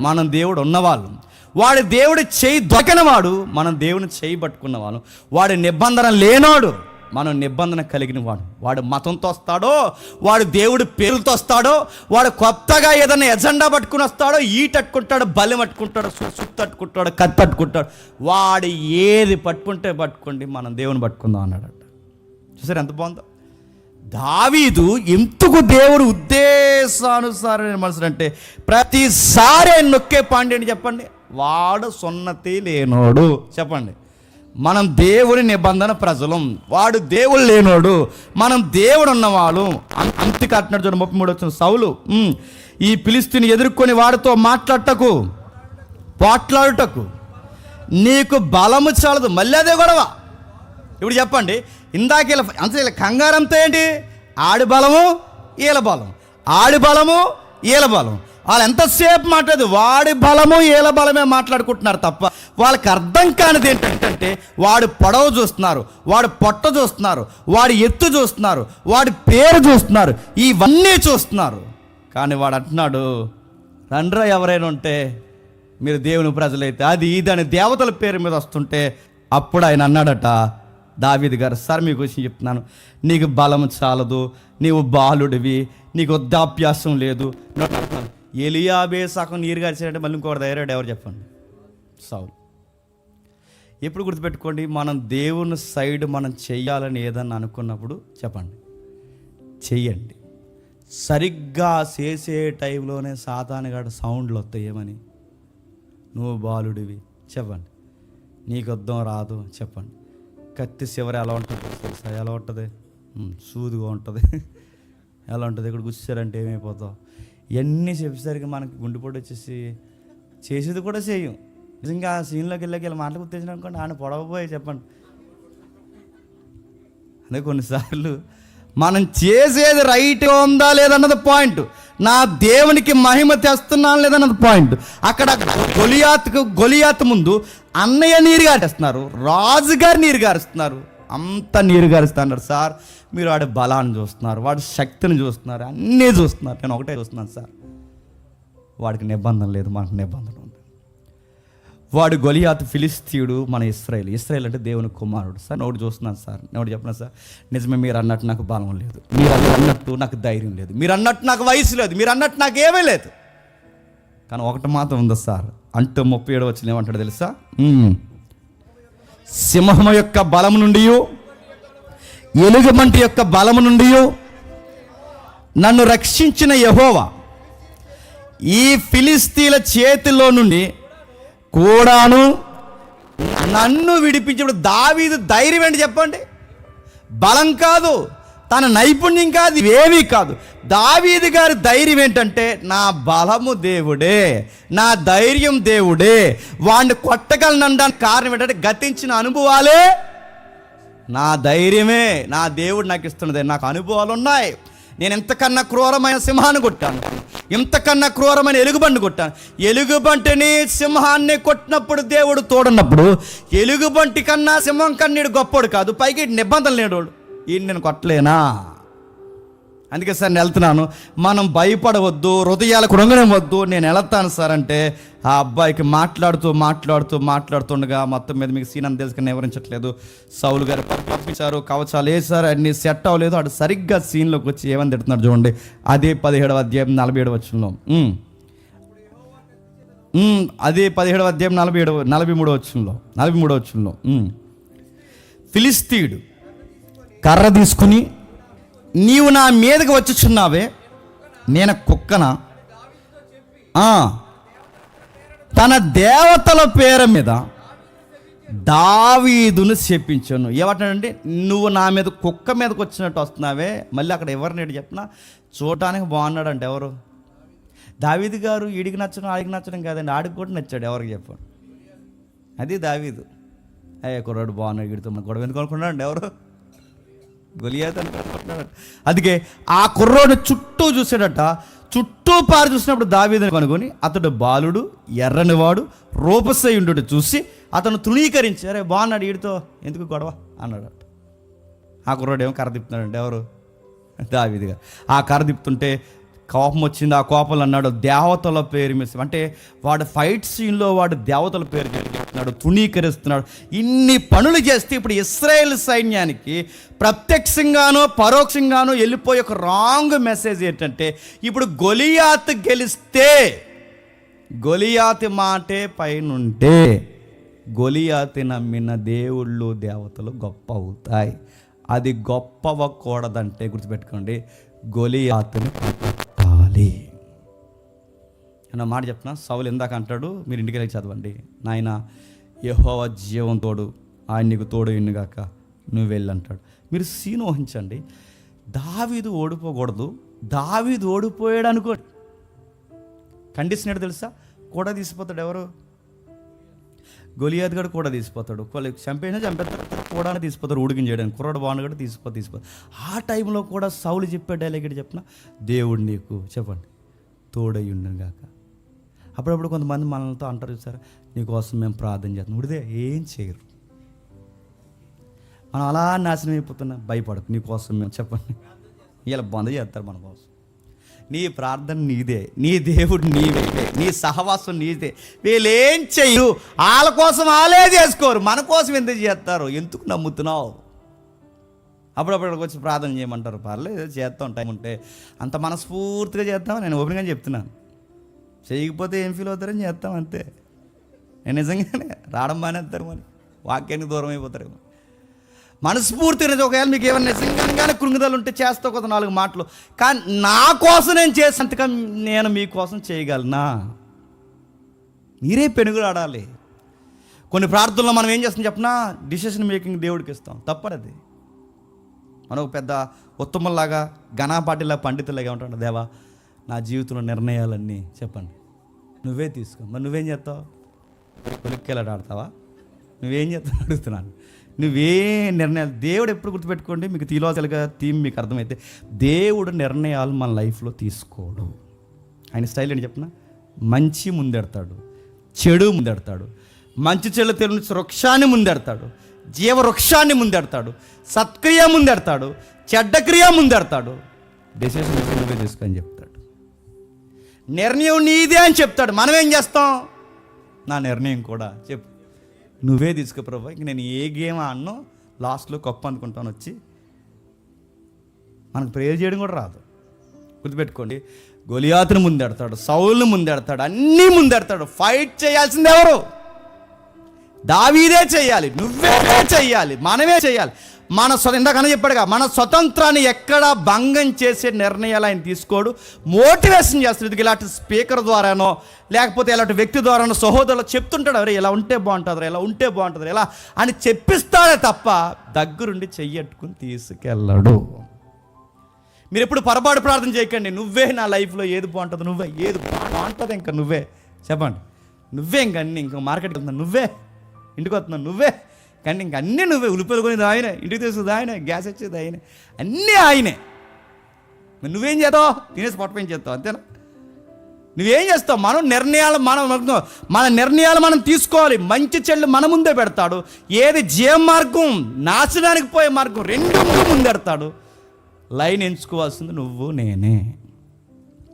మనం దేవుడు ఉన్నవాళ్ళు. వాడి దేవుడు చేయి దొరకనివాడు, మనం దేవుని చేయి పట్టుకున్నవాడు. వాడి నిబంధన లేనోడు, మనం నిబంధన కలిగిన వాడు. వాడు మతంతో వస్తాడో, వాడు దేవుడి పేరుతో వస్తాడో, వాడు కొత్తగా ఏదైనా ఎజెండా పట్టుకుని వస్తాడో, ఈటట్టుకుంటాడు, బలి పట్టుకుంటాడు, సుత్తట్టుకుంటాడు, కత్తట్టుకుంటాడు, వాడు ఏది పట్టుకుంటే పట్టుకోండి, మనం దేవుని పట్టుకుందాం అన్నాడట. చూసారు ఎంత బాగుందో? దావీదు ఎందుకు దేవుడు ఉద్దేశానుసారమైన మనుషుడు అంటే ప్రతిసారి ఆయన నొక్కే పాయింట్ ఏంటి చెప్పండి? వాడు సున్నతి లేనోడు. చెప్పండి, మనం దేవుడి నిబంధన ప్రజలం, వాడు దేవుడు లేనోడు, మనం దేవుడు ఉన్నవాళ్ళు. అంతే కట్టినాడు చూడండి. 33 వచ్చిన సౌలు ఈ ఫిలిష్తీయుని ఎదుర్కొని వాడితో మాట్లాడటకు, పోట్లాడుటకు నీకు బలము చాలదు. మళ్ళీ అదే గొడవ. ఇప్పుడు చెప్పండి, ఇందాక అంతే కంగారంతో ఏంటి? ఆడి బలము ఈల బలం, ఆడి బలము ఈల బలం. వాళ్ళు ఎంతసేపు మాట్లాడదు వాడి బలము ఈల బలమే మాట్లాడుకుంటున్నారు తప్ప వాళ్ళకి అర్థం కానిది ఏంటంటే వాడు పొడవు చూస్తున్నారు, వాడు పొట్ట చూస్తున్నారు, వాడి ఎత్తు చూస్తున్నారు, వాడి పేరు చూస్తున్నారు, ఇవన్నీ చూస్తున్నారు. కానీ వాడు అంటున్నాడు, రండ్రా ఎవరైనా ఉంటే మీరు దేవుని ప్రజలైతే అది ఇదని దేవతల పేరు మీద వస్తుంటే అప్పుడు ఆయన అన్నాడట, దావీదు గారు, సార్ మీకు విషయం చెప్తున్నాను, నీకు బలం చాలదు, నీవు బాలుడివి, నీకు వృద్ధాభ్యాసం లేదు. ఎలియాబే సగం నీరు గారిచాడంటే మళ్ళీ ఇంకోటి ధైర్యాడు ఎవరు చెప్పండి? సౌలు. ఎప్పుడు గుర్తుపెట్టుకోండి, మనం దేవుని సైడ్ మనం చెయ్యాలని ఏదన్నా అనుకున్నప్పుడు చెప్పండి, చెయ్యండి. సరిగ్గా చేసే టైంలోనే సాతానుగాడు సౌండ్లు వస్తాయి. ఏమని? నువ్వు బాలుడివి చెప్పండి, నీకు యుద్ధం రాదు చెప్పండి. కత్తి చివరి ఎలా ఉంటుంది తెలుసా? ఎలా ఉంటుంది? సూదుగా ఉంటుంది. ఎలా ఉంటుంది? ఇక్కడ కూర్చారంటే ఏమైపోతావు? ఇవన్నీ చెప్పేసరికి మనకి గుండెపోటు వచ్చేసి చేసేది కూడా చేయం. నిజంగా ఆ సీన్లోకి వెళ్ళి మాటలు గుర్తించిన అనుకోండి, ఆయన పొడవపోయి చెప్పండి. అదే కొన్నిసార్లు మనం చేసేది రైట్గా ఉందా లేదన్నది పాయింట్, నా దేవునికి మహిమ తెస్తున్నాను లేదన్నది పాయింట్. అక్కడ గొలియాతు ముందు అన్నయ్య నీరు గారేస్తున్నారు, రాజుగారు నీరు గారుస్తున్నారు, అంత నీరు గారుస్తున్నారు. సార్ మీరు వాడి బలాన్ని చూస్తున్నారు, వాడి శక్తిని చూస్తున్నారు, అన్నీ చూస్తున్నారు. నేను ఒకటే చూస్తున్నాను సార్, వాడికి నిబంధన లేదు, మనకు నిబంధన ఉంది. వాడు గొలియాతు ఫిలిష్తీయుడు, మన ఇశ్రాయేల్ అంటే దేవుని కుమారుడు. సార్ నేను ఒకటి చూస్తున్నాను సార్, నేను ఒకటి చెప్పిన సార్, నిజమే మీరు అన్నట్టు నాకు బలం లేదు, మీరు అన్నట్టు నాకు ధైర్యం లేదు, మీరు అన్నట్టు నాకు వయసు లేదు, మీరు అన్నట్టు నాకు ఏమీ లేదు, కానీ ఒకటి మాత్రం ఉంది సార్ అంటూ 37 వచ్చిన ఏమంటాడు తెలుసా? సింహం యొక్క బలము నుండి, ఎలుగుబంటి యొక్క బలము నుండి నన్ను రక్షించిన యెహోవా ఈ ఫిలిష్తీయుల చేతిలో నుండి కూడాను నన్ను విడిపించినప్పుడు దావీదు ధైర్యం ఏంటి చెప్పండి? బలం కాదు, తన నైపుణ్యం కాదు, ఇవేమీ కాదు. దావీదు గారి ధైర్యం ఏంటంటే నా బలము దేవుడే, నా ధైర్యం దేవుడే, వాడిని కొట్టగలనడానికి కారణం ఏంటంటే గతించిన అనుభవాలే నా ధైర్యమే, నా దేవుడు నాకు ఇస్తున్నదే. నాకు అనుభవాలు ఉన్నాయి. నేను ఇంతకన్నా క్రూరమైన సింహాన్ని కొట్టాను, ఇంతకన్నా క్రూరమైన ఎలుగుబంటిని కొట్టాను. ఎలుగుబంటిని సింహాన్ని కొట్టినప్పుడు దేవుడు తోడున్నప్పుడు ఎలుగుబంటి కన్నా సింహం కన్నీడు గొప్పోడు కాదు, పైకి నిబంధనలు లేడోడు. ఈయన నేను కొట్టలేనా? అందుకే సార్ నేను వెళ్తున్నాను, మనం భయపడవద్దు, హృదయాలు కృంగనివ్వద్దు, నేను వెళ్తాను సార్ అంటే ఆ అబ్బాయికి మాట్లాడుతుండగా మొత్తం మీద మీకు సీన్ అని తెలుసుకుని వివరించట్లేదు. సౌలు గారు పంపించారు, కవచాలు వేసారు, అన్ని సెట్ అవ్వలేదు. అటు సరిగ్గా సీన్లోకి వచ్చి ఏమని తిడుతున్నాడు చూడండి. అదే 17వ అధ్యాయం 47వ వచనంలో, అదే 17వ అధ్యాయం 43వ వచనంలో ఫిలిష్తీయుడు కర్ర తీసుకుని, నీవు నా మీదకి వచ్చుచున్నావే, నేను కుక్కన తన దేవతల పేరు మీద దావీదును శపించాను. ఏమంటాడంటే, నువ్వు నా మీద కుక్క మీదకి వచ్చినట్టు వస్తున్నావే. మళ్ళీ అక్కడ ఎవరిని చెప్పినా చూడటానికి బాగున్నాడంటే ఎవరు? దావీదు గారు. ఈడికి నచ్చడం ఆడికి నచ్చడం కాదండి, ఆడికి కూడా నచ్చాడు. ఎవరికి చెప్పండి? అది దావీదు. అయ్యే కుర్రాడు బాగున్నాడు, వీడితో గొడవ ఎందుకు అనుకున్నాడు? ఎవరు? గొలియాతు అనుకుంటున్నాడు. అందుకే ఆ కుర్రోడు చుట్టూ చూసాడట, చుట్టూ పారి చూసినప్పుడు దావీదుని కనుగొని అతడు బాలుడు, ఎర్రనివాడు, రూపసేయుండు చూసి అతను తృణీకరించి, అరే బాగున్నాడు, వీడితో ఎందుకు గొడవ అన్నాడు. ఆ కుర్రోడు ఏమో కర్ర తిప్పుతున్నాడంటే ఎవరు? దావీదు గారు. ఆ కర్ర తిప్పుతుంటే కోపం వచ్చింది. ఆ కోపంలో అన్నాడు దేవతల పేరు మీద, అంటే వాడు ఫైట్ సీన్లో వాడు దేవతల పేరు చెప్తున్నాడు, తృణీకరిస్తున్నాడు. ఇన్ని పనులు చేస్తే ఇప్పుడు ఇశ్రాయేల్ సైన్యానికి ప్రత్యక్షంగానో పరోక్షంగానో వెళ్ళిపోయే ఒక రాంగ్ మెసేజ్ ఏంటంటే, ఇప్పుడు గొలియాతు గెలిస్తే గొలియాతు మాటే పైనుంటే గొలియాతు నమ్మిన దేవుళ్ళు దేవతలు గొప్ప అవుతాయి. అది గొప్ప అవ్వకూడదంటే గుర్తుపెట్టుకోండి, గొలియాతుని కొట్టాలి అన్న మాట చెప్తున్నా. సౌలు ఇందాక అంటాడు, మీరు ఇంటికి వెళ్ళి చదవండి, నాయన యెహోవా జీవం తోడు, ఆయన నీకు తోడు ఇన్నుగాక, నువ్వు వెళ్ళి అంటాడు. మీరు సీన్ ఊహించండి, దావీదు ఓడిపోకూడదు, దావీదు ఓడిపోయాడు అనుకోండి, కండిషన్ ఏంటో తెలుసా? కూడా తీసిపోతాడు. ఎవరు? గొలియాత్ గడు కూడా తీసిపోతాడు. చంపేస్తారు, కూడా తీసిపోతారు. ఉడికిన చేయడానికి కుర్రాడు బాగుండు కూడా తీసిపోతారు. ఆ టైంలో కూడా సౌలు చెప్పే డైలాగ్ ఏంటి చెప్పిన? దేవుడు నీకు చెప్పండి తోడై ఉండను గాక. అప్పుడప్పుడు కొంతమంది మనలతో అంటారు చూసారా, నీకోసం మేము ప్రార్థన చేస్తాం. ఉడిదే ఏం చేయరు. మనం అలా నాశనం అయిపోతున్నా. భయపడకు, నీకోసం మేము చెప్పండి ఇలా బంద చేస్తారు మన కోసం. నీ ప్రార్థన నీదే, నీ దేవుడు నీవే, నీ సహవాసం నీదే. వీళ్ళేం చెయ్యరు, వాళ్ళ కోసం వాళ్ళే చేసుకోరు, మన కోసం ఎందుకు చేస్తారు? ఎందుకు నమ్ముతున్నావు? అప్పుడప్పుడు వచ్చి ప్రార్థన చేయమంటారు. పర్లేదు చేస్తాం, టైం ఉంటే. అంత మనస్ఫూర్తిగా చేస్తాం. నేను ఓపెన్గా చెప్తున్నాను. చేయకపోతే ఏం ఫీల్ అవుతారని చేస్తాం అంతే. నేను నిజంగానే రావడం మానేస్తారు, మరి వాక్యానికి దూరం అయిపోతారేమో. మనస్ఫూర్తిగా ఒకవేళ మీకు ఏమైనా నిజంగానే కృంగుదలు ఉంటే చేస్తా ఒక 4 మాటలు. కానీ నా కోసం నేను చేసేంతగా నేను మీకోసం చేయగలనా? మీరే పెనుగులాడాలి. కొన్ని ప్రార్థనలో మనం ఏం చేస్తాం చెప్పనా? డిసిషన్ మేకింగ్ దేవుడికి ఇస్తాం. తప్పడది. మనం ఒక పెద్ద ఉత్తమంలాగా ఘనాపాటిలా పండితులాగా ఉంటాడు. దేవా నా జీవితంలో నిర్ణయాలన్నీ చెప్పండి నువ్వే తీసుకో. మరి నువ్వేం చేస్తావు? కొలిక్కేలాట ఆడతావా? నువ్వేం చేస్తావు అడుగుతున్నాను. నువ్వే నిర్ణయాలు. దేవుడు ఎప్పుడు గుర్తుపెట్టుకోండి, మీకు థియలాజికల్గా థీమ్ మీకు అర్థమైతే, దేవుడు నిర్ణయాలు మన లైఫ్లో తీసుకోడు. ఆయన స్టైల్ ఏంటి చెప్పిన? మంచి ముందెడతాడు, చెడు ముందెడతాడు, మంచి చెడు తెలియని వృక్షాన్ని ముందెడతాడు, జీవ వృక్షాన్ని ముందెడతాడు, సత్క్రియ ముందెడతాడు, చెడ్డక్రియ ముందెడతాడు. డెసిషన్ నువ్వే తీసుకొని చెప్తాడు. నిర్ణయం నీదే అని చెప్తాడు. మనం ఏం చేస్తాం? నా నిర్ణయం కూడా చెప్పు, నువ్వే తీసుకో ప్రభు, ఇంక నేను ఏ గేమ్ ఆడనో లాస్ట్లో కప్పు అనుకుంటాను వచ్చి. మనకు ప్రేయర్ చేయడం కూడా రాదు. గుర్తుపెట్టుకోండి, గొలియాతును ముందెడతాడు, సౌలును ముందెడతాడు, అన్నీ ముందెడతాడు. ఫైట్ చేయాల్సింది ఎవరు? దావీదే చేయాలి, నువ్వే చేయాలి, మనమే చేయాలి. ఇందాకన్నా చెప్పాడుగా, మన స్వతంత్రాన్ని ఎక్కడ భంగం చేసే నిర్ణయాలు ఆయన తీసుకోడు. మోటివేషన్ చేస్తాడు. ఇది ఇలాంటి స్పీకర్ ద్వారానో లేకపోతే ఇలాంటి వ్యక్తి ద్వారానో సహోదరులు చెప్తుంటాడు, అరే ఇలా ఉంటే బాగుంటుంది, ఇలా ఉంటే బాగుంటుంది, ఇలా అని చెప్పిస్తాడే తప్ప దగ్గరుండి చెయ్యట్టుకుని తీసుకెళ్ళడు. మీరు ఎప్పుడు పొరపాటు ప్రార్థన చేయకండి. నువ్వే నా లైఫ్లో ఏది బాగుంటుంది, నువ్వే ఏది బాగుంటుంది, ఇంకా నువ్వే చెప్పండి. నువ్వే ఇంక అన్నీ, ఇంకా మార్కెట్కి వెళ్తున్నాను నువ్వే, ఇంటికి వస్తున్నాను నువ్వే, కానీ ఇంక అన్నీ నువ్వే. ఉలిపిలు కొనేది ఆయనే, ఇంటికి తెస్తుంది ఆయనే, గ్యాస్ వచ్చేది ఆయనే, అన్నీ ఆయనే. మరి నువ్వేం చేస్తావు? తినేసి పొట్టపేం చేస్తావు, అంతేనా? నువ్వేం చేస్తావు? మన నిర్ణయాలు మనం తీసుకోవాలి. మంచి చెళ్ళు మన ముందే పెడతాడు. ఏది జీవ మార్గం, నాశనానికి పోయే మార్గం, రెండు ముందెడతాడు. లైన్ ఎంచుకోవాల్సింది నువ్వు నేనే.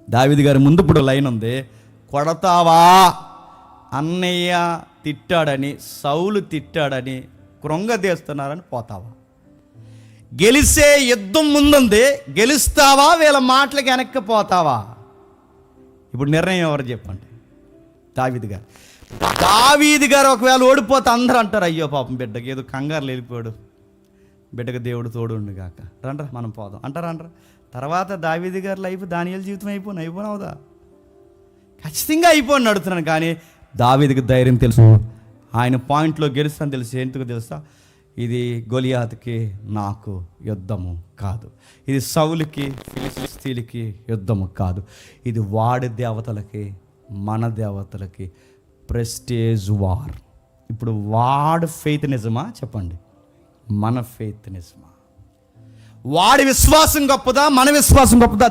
దావీదు గారి ముందు ఇప్పుడు లైన్ ఉంది. కొడతావా? అన్నయ్య తిట్టాడని, సౌలు తిట్టాడని కృంగదీస్తున్నారని పోతావా? గెలిసే యుద్ధం ముందుంది, గెలుస్తావా? వీళ్ళ మాటలకి వెనక్కి పోతావా? ఇప్పుడు నిర్ణయం ఎవరు చెప్పండి? దావీదు గారు ఒకవేళ ఓడిపోతే అందరూ అంటారు, అయ్యో పాపం బిడ్డకి ఏదో కంగారులు వెళ్ళిపోయాడు, బిడ్డకు దేవుడు తోడు ఉండు కాక, రండ్రా మనం పోదాం అంటారా? అనరా? తర్వాత దావీదు గారి లైఫ్ దానియేలు జీవితం అయిపోనవుదా? ఖచ్చితంగా అయిపోని అడుగుతున్నాను. కానీ దావీదుకి ధైర్యం తెలుసు, ఆయన పాయింట్లో గెలుస్తాను తెలుసు. ఎందుకు తెలుసా? ఇది గొలియాతుకి నాకు యుద్ధము కాదు, ఇది సౌలుకి ఫిలిస్తీన్లకి యుద్ధము కాదు, ఇది వాడి దేవతలకి మన దేవతలకి ప్రెస్టేజ్ వార్. ఇప్పుడు వాడి ఫెయిత్ నిజమా చెప్పండి, మన ఫెయిత్ నిజమా? వాడి విశ్వాసం గొప్పదా, మన విశ్వాసం గొప్పదా?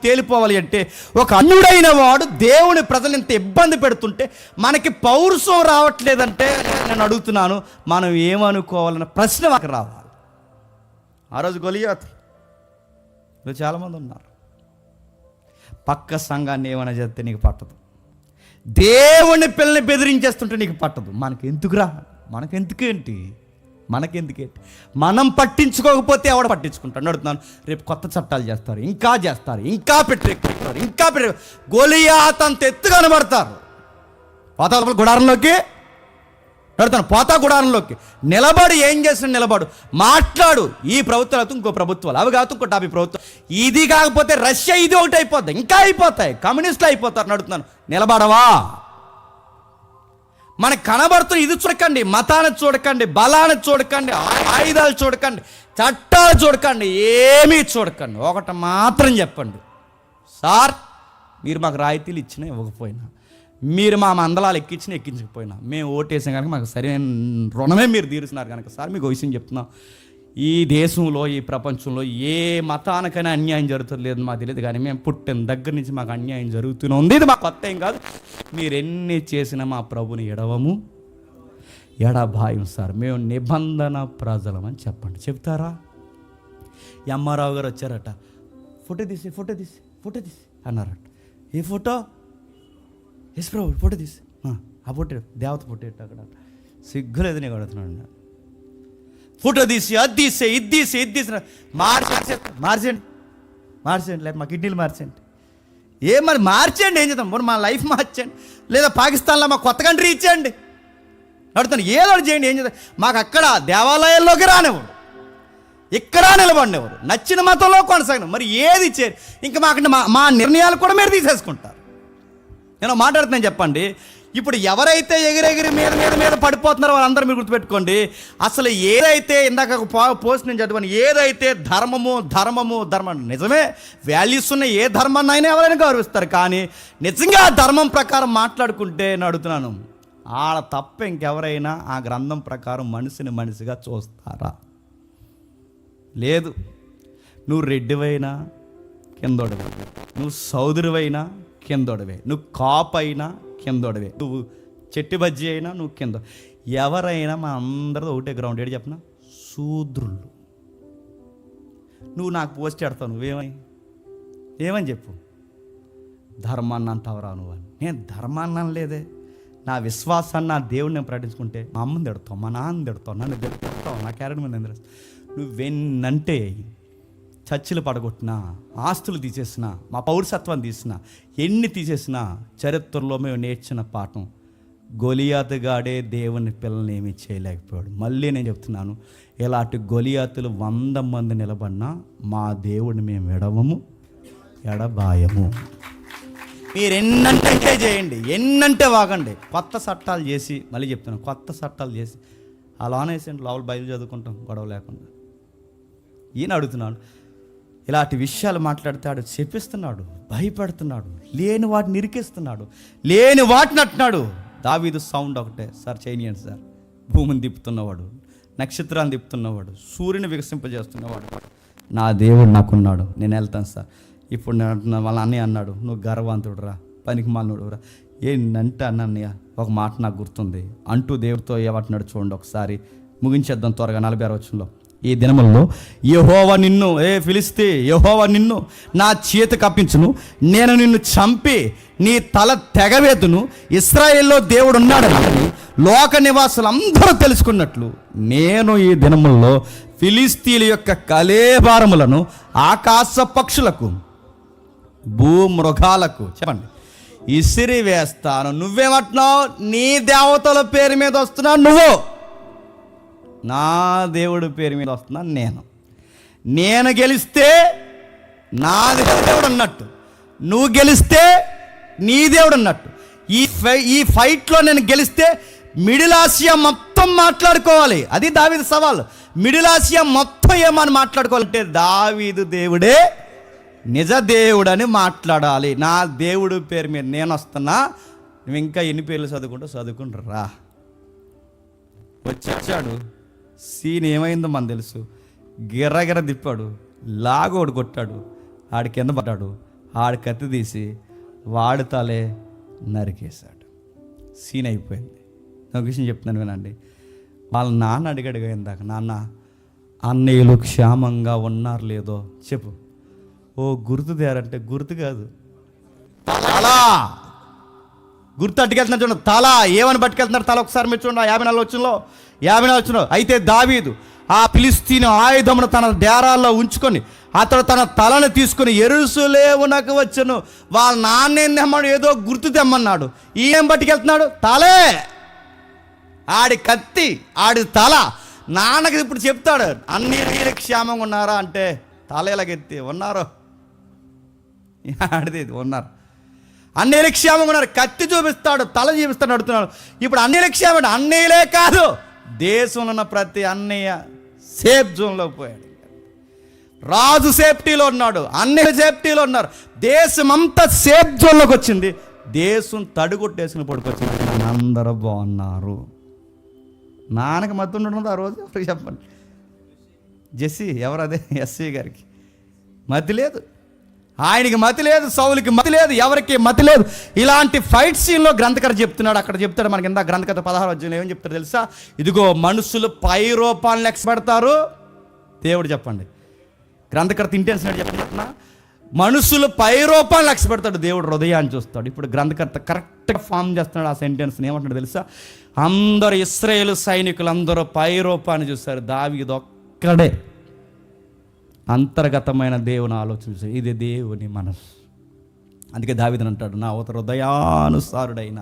తేలిపోవాలి అంటే ఒక అన్యుడైన వాడు దేవుని ప్రజలు ఇంత ఇబ్బంది పెడుతుంటే మనకి పౌరుషం రావట్లేదంటే నేను అడుగుతున్నాను, మనం ఏమనుకోవాలన్న ప్రశ్న మాకు రావాలి. ఆ రోజు గొలియాతు చాలామంది ఉన్నారు. పక్క సంఘాన్ని ఏమైనా చేస్తే నీకు పట్టదు, దేవుని పిల్లల్ని బెదిరించేస్తుంటే నీకు పట్టదు. మనకెందుకేంటి? మనం పట్టించుకోకపోతే ఎవడ పట్టించుకుంటాడు? అడుగుతున్నాను. రేపు కొత్త చట్టాలు చేస్తారు, ఇంకా పెట్టారు. గొలియాతు అంత ఎత్తు కనబడతారు. పోతా గుడారంలోకి నిలబడి ఏం చేసిన నిలబడు, మాట్లాడు. ఈ ప్రభుత్వాలు ఇంకో ప్రభుత్వాలు, అవి కాదు ఇంకో టాపిక్ ప్రభుత్వం, ఇది కాకపోతే రష్యా ఇది ఒకటి అయిపోద్ది, ఇంకా అయిపోతాయి, కమ్యూనిస్టులు అయిపోతారు. అడుగుతున్నాను, నిలబడవా? మనకు కనబడుతున్న ఇది చూడకండి, మతాన్ని చూడకండి, బలాన్ని చూడకండి, ఆయుధాలు చూడకండి, చట్టాలు చూడకండి, ఏమీ చూడకండి. ఒకటి మాత్రం చెప్పండి, సార్ మీరు మాకు రాయితీలు ఇచ్చినా ఇవ్వకపోయినా, మీరు మా మందలాలు ఎక్కించకపోయినా, మేము ఓటేసాం కనుక మాకు సరైన రుణమే మీరు తీరుస్తున్నారు కనుక సార్ మీకు విషయం చెప్తున్నాం, ఈ దేశంలో ఈ ప్రపంచంలో ఏ మతానికైనా అన్యాయం జరుగుతుంది లేదు మాకు తెలియదు, కానీ మేము పుట్టిన దగ్గర నుంచి మాకు అన్యాయం జరుగుతూనే ఉంది. ఇది మాకు కొత్త ఏం కాదు. మీరు ఎన్ని చేసినా మా ప్రభుని ఎడవము ఎడబాయం సార్, మేము నిబంధన ప్రజలమని చెప్పండి. చెప్తారా? ఎంఆర్రావు గారు వచ్చారట, ఫోటో తీసి అన్నారట. ఏ ఫోటో? ఎస్ ప్రభు ఫోటో తీసి, ఆ ఫోటో దేవత ఫోటో అక్కడ సిగ్గులేదు నేను అడుగుతున్నాడు. ఫోటో తీసి అది తీసే ఇది తీసి మార్చండి లేకపోతే మా కిడ్నీలు మార్చండి. మరి మార్చండి, ఏం చేద్దాం, మరి మా లైఫ్ మార్చండి, లేదా పాకిస్తాన్లో మా కొత్త కంట్రీ ఇచ్చేయండి. అడుగుతాను ఏదో చేయండి, ఏం చేద్దాం. మాకు అక్కడ దేవాలయాల్లోకి రానివ్వరు, ఇక్కడ నిలబడినవారు, నచ్చిన మతంలో కొనసాగిన, మరి ఏది ఇచ్చేది? ఇంకా మాకు మా నిర్ణయాలు కూడా మీరు తీసేసుకుంటారు. నేను మాట్లాడుతున్నాను చెప్పండి. ఇప్పుడు ఎవరైతే ఎగిరెగిరి మీద పడిపోతున్నారో వాళ్ళందరూ మీరు గుర్తుపెట్టుకోండి. అసలు ఏదైతే ఇందాక పోస్ట్ నేను చదివాను, ఏదైతే ధర్మం నిజమే, వాల్యూస్ ఉన్న ఏ ధర్మాన్ని అయినా ఎవరైనా గౌరవిస్తారు, కానీ నిజంగా ఆ ధర్మం ప్రకారం మాట్లాడుకుంటే నేను అడుగుతున్నాను, ఆడ తప్ప ఇంకెవరైనా ఆ గ్రంథం ప్రకారం మనిషిని మనిషిగా చూస్తారా? లేదు. నువ్వు రెడ్డివైనా కిందోడవే, నువ్వు సౌదరివైనా కిందోడవే, నువ్వు కాపు అయినా కిందోడవే, నువ్వు చెట్టి బజ్జీ అయినా నువ్వు కింద. ఎవరైనా మా అందరితో ఒకటే గ్రౌండ్ ఏడు చెప్పిన శూద్రులు. నువ్వు నాకు పోస్ట్ పెడతావు, ఏమని చెప్పు, ధర్మాన్ని అంటావురా నువ్వు అని. నేను ధర్మాన్ని అనలేదే, నా విశ్వాసాన్ని, నా దేవుడిని నేను ప్రకటించుకుంటే మా అమ్మని తిడతావు, మా నాన్న తిడతావు, నన్ను తిడతావు, నా క్యారెక్టర్ మీద ఎందుకు నువ్వెన్నంటే చర్చిలు పడగొట్టినా, ఆస్తులు తీసేసినా, మా పౌరసత్వాన్ని తీసినా, ఎన్ని తీసేసినా, చరిత్రలో మేము నేర్చిన పాఠం, గొలియాతుగాడే దేవుని పిల్లల్ని ఏమీ చేయలేకపోయాడు. మళ్ళీ నేను చెప్తున్నాను, ఇలాంటి గొలియాతులు 100 మంది నిలబడినా మా దేవుడిని మేము ఎడబాయము. మీరు ఎన్నంటే చేయండి, ఎన్నంటే వాగండి. కొత్త చట్టాలు చేసి, మళ్ళీ చెప్తున్నాను, కొత్త చట్టాలు చేసి అలా అనేసండి, లోపల బైబిల్ చదువుకుంటాం గొడవ లేకుండా. ఈయన అడుగుతున్నాడు, ఇలాంటి విషయాలు మాట్లాడతాడు, చెప్పిస్తున్నాడు, భయపెడుతున్నాడు, లేని వాటిని ఇరికిస్తున్నాడు, లేని వాటిని అంటున్నాడు. దావీదు సౌండ్ ఒకటే, సార్ చేయనియండి సార్, భూమిని తిప్పుతున్నవాడు, నక్షత్రాన్ని తిప్పుతున్నవాడు, సూర్యుని వికసింపజేస్తున్నవాడు, నా దేవుడు నాకున్నాడు, నేను వెళ్తాను సార్. ఇప్పుడు నేను వాళ్ళ అన్నయ్య అన్నాడు, నువ్వు గర్వంతుడు రా, పనికి మాలినోడు రా. ఏంటంటే అన్నయ్య ఒక మాట నాకు గుర్తుంది అంటూ దేవుడితో ఏమంటున్నాడు చూడండి ఒకసారి, ముగించేద్దాం త్వరగా. 46వ వచనంలో, ఈ దినముల్లో యెహోవా నిన్ను, ఫిలిష్తీ యెహోవా నిన్ను నా చేతికి అప్పించును, నేను నిన్ను చంపి నీ తల తెగవేతును, ఇశ్రాయేల్లో దేవుడు ఉన్నాడని లోక నివాసులందరూ తెలుసుకున్నట్లు నేను ఈ దినముల్లో ఫిలిష్తీయుల యొక్క కళేబారములను ఆకాశ పక్షులకు భూమృగాలకు చెప్పండి ఇసిరి వేస్తాను. నువ్వేమంటున్నావు? నీ దేవతల పేరు మీద వస్తున్నావు నువ్వు, నా దేవుడి పేరు మీద వస్తున్నాను నేను గెలిస్తే నా దేవుడు అన్నట్టు, నువ్వు గెలిస్తే నీ దేవుడు అన్నట్టు. ఈ ఫైట్లో నేను గెలిస్తే మిడిల్ ఆసియా మొత్తం మాట్లాడుకోవాలి. అది దావీదు సవాల్. మిడిల్ ఆసియా మొత్తం ఏమని మాట్లాడుకోవాలంటే దావీదు దేవుడే నిజ దేవుడని మాట్లాడాలి. నా దేవుడు పేరు మీద నేను వస్తున్నా, నువ్వు ఇంకా ఎన్ని పేర్లు చదువుకుంటూ రా. వచ్చాడు, సీన్ ఏమైందో మన తెలుసు, గిర్రగిర్ర తిప్పాడు, లాగోడు కొట్టాడు, ఆడి కింద పడ్డాడు, ఆడి కత్తి తీసి వాడి తలే నరికేశాడు. సీన్ అయిపోయింది. ఒక విషయం చెప్తున్నాను వినండి. వాళ్ళ నాన్న అడిగాడు ఇందాక, నాన్న అన్నయ్యలు క్షేమంగా ఉన్నారు లేదో చెప్పు. ఓ గుర్తు తేరంటే గుర్తు కాదు, తల గుర్తు అట్టుకెళ్తున్నారు చూడండి. తల ఏమని పట్టుకెళ్తున్నారు? తల ఒకసారి మీరు చూడండి. 54 వచనంలో అయితే దావీదు ఆ ఫిలిష్తీయుని ఆయుధమును తన డేరాల్లో ఉంచుకొని అతడు తన తలను తీసుకుని యెరూషలేమునకు వచ్చెను. వాళ్ళ నాన్నేం తెమ్మన్నాడు? ఏదో గుర్తు తెమ్మన్నాడు. ఏం పట్టుకెళ్తున్నాడు? తలే. ఆడి కత్తి, ఆడి తల. నాన్నకి ఇప్పుడు చెప్తాడు, అన్ని మీరు క్షేమంగా ఉన్నారా అంటే తల ఎలాగెత్తి ఉన్నారు, ఆడిది ఉన్నారు, అన్ని క్షేమంగా ఉన్నారు. కత్తి చూపిస్తాడు, తల చూపిస్తాడు, అడుగుతున్నాడు. ఇప్పుడు అన్ని క్షేమం, అన్నయ్యలే కాదు, దేశంలో ఉన్న ప్రతి అన్నయ్య సేఫ్ జోన్లోకి పోయాడు. రాజు సేఫ్టీలో ఉన్నాడు, అన్ని సేఫ్టీలో ఉన్నారు, దేశం అంతా సేఫ్ జోన్లోకి వచ్చింది, దేశం తడుగొట్టేసుకుని పడుకొచ్చింది, అందరూ బాగున్నారు. నాన్నకి మత్తు ఉండదు ఆ రోజు. ఎవరికి చెప్పండి? జెస్సీ ఎవరు? అదే ఎస్సీ గారికి మతి లేదు, ఆయనకి మతి లేదు, సౌలుకి మతి లేదు, ఎవరికి మతి లేదు. ఇలాంటి ఫైట్ సీన్లో గ్రంథకర్త చెప్తున్నాడు, అక్కడ చెప్తాడు మనకి ఇంత గ్రంథకర్త 16వ అధ్యాయంలో ఏమని చెప్తాడు తెలుసా? ఇదిగో మనుషులు పై రూపాలను లెక్క పెడతారు, దేవుడు చెప్పండి, గ్రంథకర్త ఇంటెన్షన్ చెప్తున్నా, మనుషులు పై రూపాన్ని లక్ష్య పెడతాడు, దేవుడు హృదయాన్ని చూస్తాడు. ఇప్పుడు గ్రంథకర్త కరెక్ట్గా ఫామ్ చేస్తున్నాడు ఆ సెంటెన్స్ని. ఏమంటాడు తెలుసా? అందరు ఇశ్రాయేలు సైనికులు అందరూ పై రూపాన్ని చూస్తారు, దావీదు ఒక్కడే అంతర్గతమైన దేవుని ఆలోచన చూసాడు. ఇది దేవుని మనసు. అందుకే దావీదుని అంటాడు, నా హృదయానుసారుడైన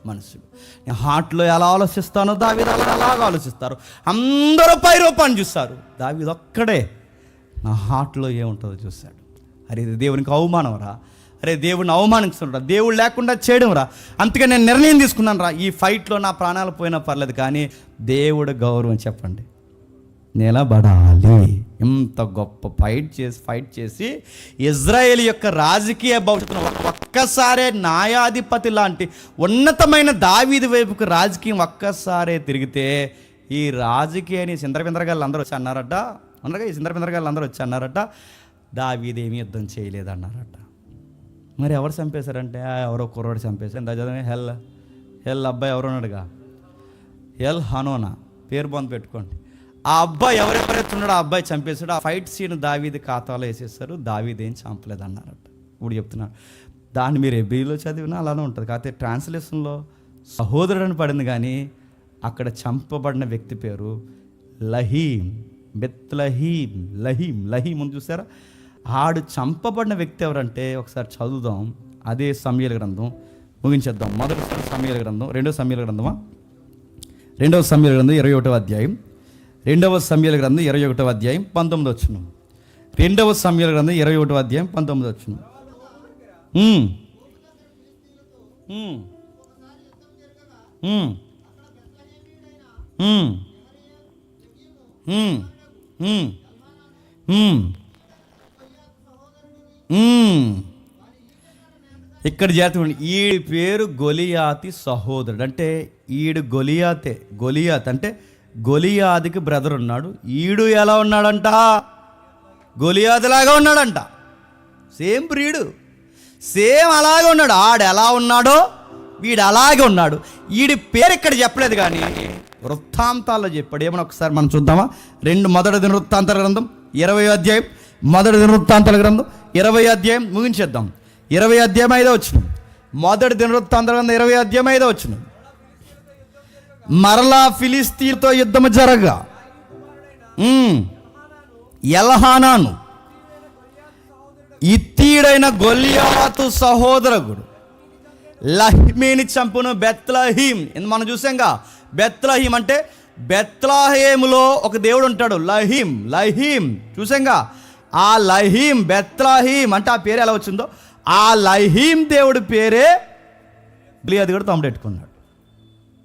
మనుషులు. నేను హార్ట్లో ఎలా ఆలోచిస్తానో దావీదు అలాగ ఆలోచిస్తారు. అందరూ పై రూపాన్ని చూస్తారు, దావీదు ఒక్కడే నా హార్ట్లో ఏముంటుందో చూశాడు. అరే ఇది దేవునికి అవమానం రా, అరే దేవుడిని అవమానించడం రా, దేవుడు లేకుండా చేయడం రా. అందుకే నేను నిర్ణయం తీసుకున్నాను రా, ఈ ఫైట్లో నా ప్రాణాలు పోయినా పర్లేదు కానీ దేవుడు గౌరవం చెప్పండి నిలబడాలి. ఇంత గొప్ప ఫైట్ చేసి ఇజ్రాయేల్ యొక్క రాజకీయ భవిష్యత్తును ఒక్కసారే న్యాయాధిపతి లాంటి ఉన్నతమైన దావీదు వైపుకు రాజకీయం ఒక్కసారే తిరిగితే ఈ రాజకీయాన్ని చిందరబిందరగాళ్ళు అందరూ వచ్చి అన్నారట, అనగా ఈ చిందరబిందరగాళ్ళు అందరూ వచ్చి అన్నారట, దావీదేమీ యుద్ధం చేయలేదన్నారట. మరి ఎవరు చంపేశారంటే ఎవరో కుర్రోడు చంపేశారు. ఎంత చదివే హెల్ అబ్బాయి ఎవరు ఉన్నాడుగా, ఎల్ హనోనా, పేరు బంద్ పెట్టుకోండి. ఆ అబ్బాయి ఎవరెవరైతే ఉన్నాడో ఆ అబ్బాయి చంపేశాడు. ఆ ఫైట్ సీన్ దావీది ఖాతాలో వేసేస్తారు, దావీదేం చంపలేదు అన్నారట. ఇప్పుడు చెప్తున్నాడు, దాన్ని మీరు ఎబ్రిలో చదివినా అలానే ఉంటుంది. కాకపోతే ట్రాన్స్లేషన్లో సహోదరుడని పడింది, కానీ అక్కడ చంపబడిన వ్యక్తి పేరు లహీం, బెత్లహీం, లహీం ఉంది చూసారా? ఆడు చంపబడిన వ్యక్తి ఎవరంటే ఒకసారి చదువుదాం. అదే సమూయేలు గ్రంథం ముగించేద్దాం. మొదటి సమూయేలు గ్రంథం, రెండవ సమూయేలు గ్రంథం 21వ అధ్యాయం, 2వ సమూయేలు గ్రంథం 21వ అధ్యాయం 19వ వచనం. 2వ సమూయేలు గ్రంథం 21వ అధ్యాయం 19వ వచనం. ఇక్కడ చేరుతుంది, ఈడి పేరు గొలియాతి సహోదరుడు. అంటే ఈడు గొలియాత్ అంటే గొలియాదికి బ్రదర్ ఉన్నాడు. ఈడు ఎలా ఉన్నాడంట? గొలియాత్ లాగా ఉన్నాడంట. సేమ్ బ్రీడు, సేమ్ అలాగే ఉన్నాడు. ఆడు ఎలా ఉన్నాడో వీడు అలాగే ఉన్నాడు. వీడి పేరు ఇక్కడ చెప్పలేదు కానీ వృత్తాంతాల్లో చెప్పాడు. ఏమన్నా ఒకసారి మనం చూద్దామా? మొదటి దినవృత్తాంతాల గ్రంథం 20వ అధ్యాయం, మొదటి దినవృత్తాంతాల గ్రంథం 20వ అధ్యాయం ముగించేద్దాం. 20వ అధ్యాయం 5వ వచనం. మొదటి దినవృత్తాంతాల గ్రంథం 20వ అధ్యాయం 5వ వచనం. మరలా ఫిలిస్తీన్తో యుద్ధము జరగగా ఎల్హానాను ఇత్తీడైన గొలియాతు సహోదరుడు లహీమిని చంపును బెత్లహీం. మనం చూసాంగా, బెత్లహీం అంటే బెత్లహేములో ఒక దేవుడు ఉంటాడు, లహీం చూసాంగా. ఆ లహీం, బెత్లహీం అంటే ఆ పేరు ఎలా వచ్చిందో, ఆ లహీం దేవుడి పేరే గొలియాతు కూడా తమ్ముడు పెట్టుకున్నాడు.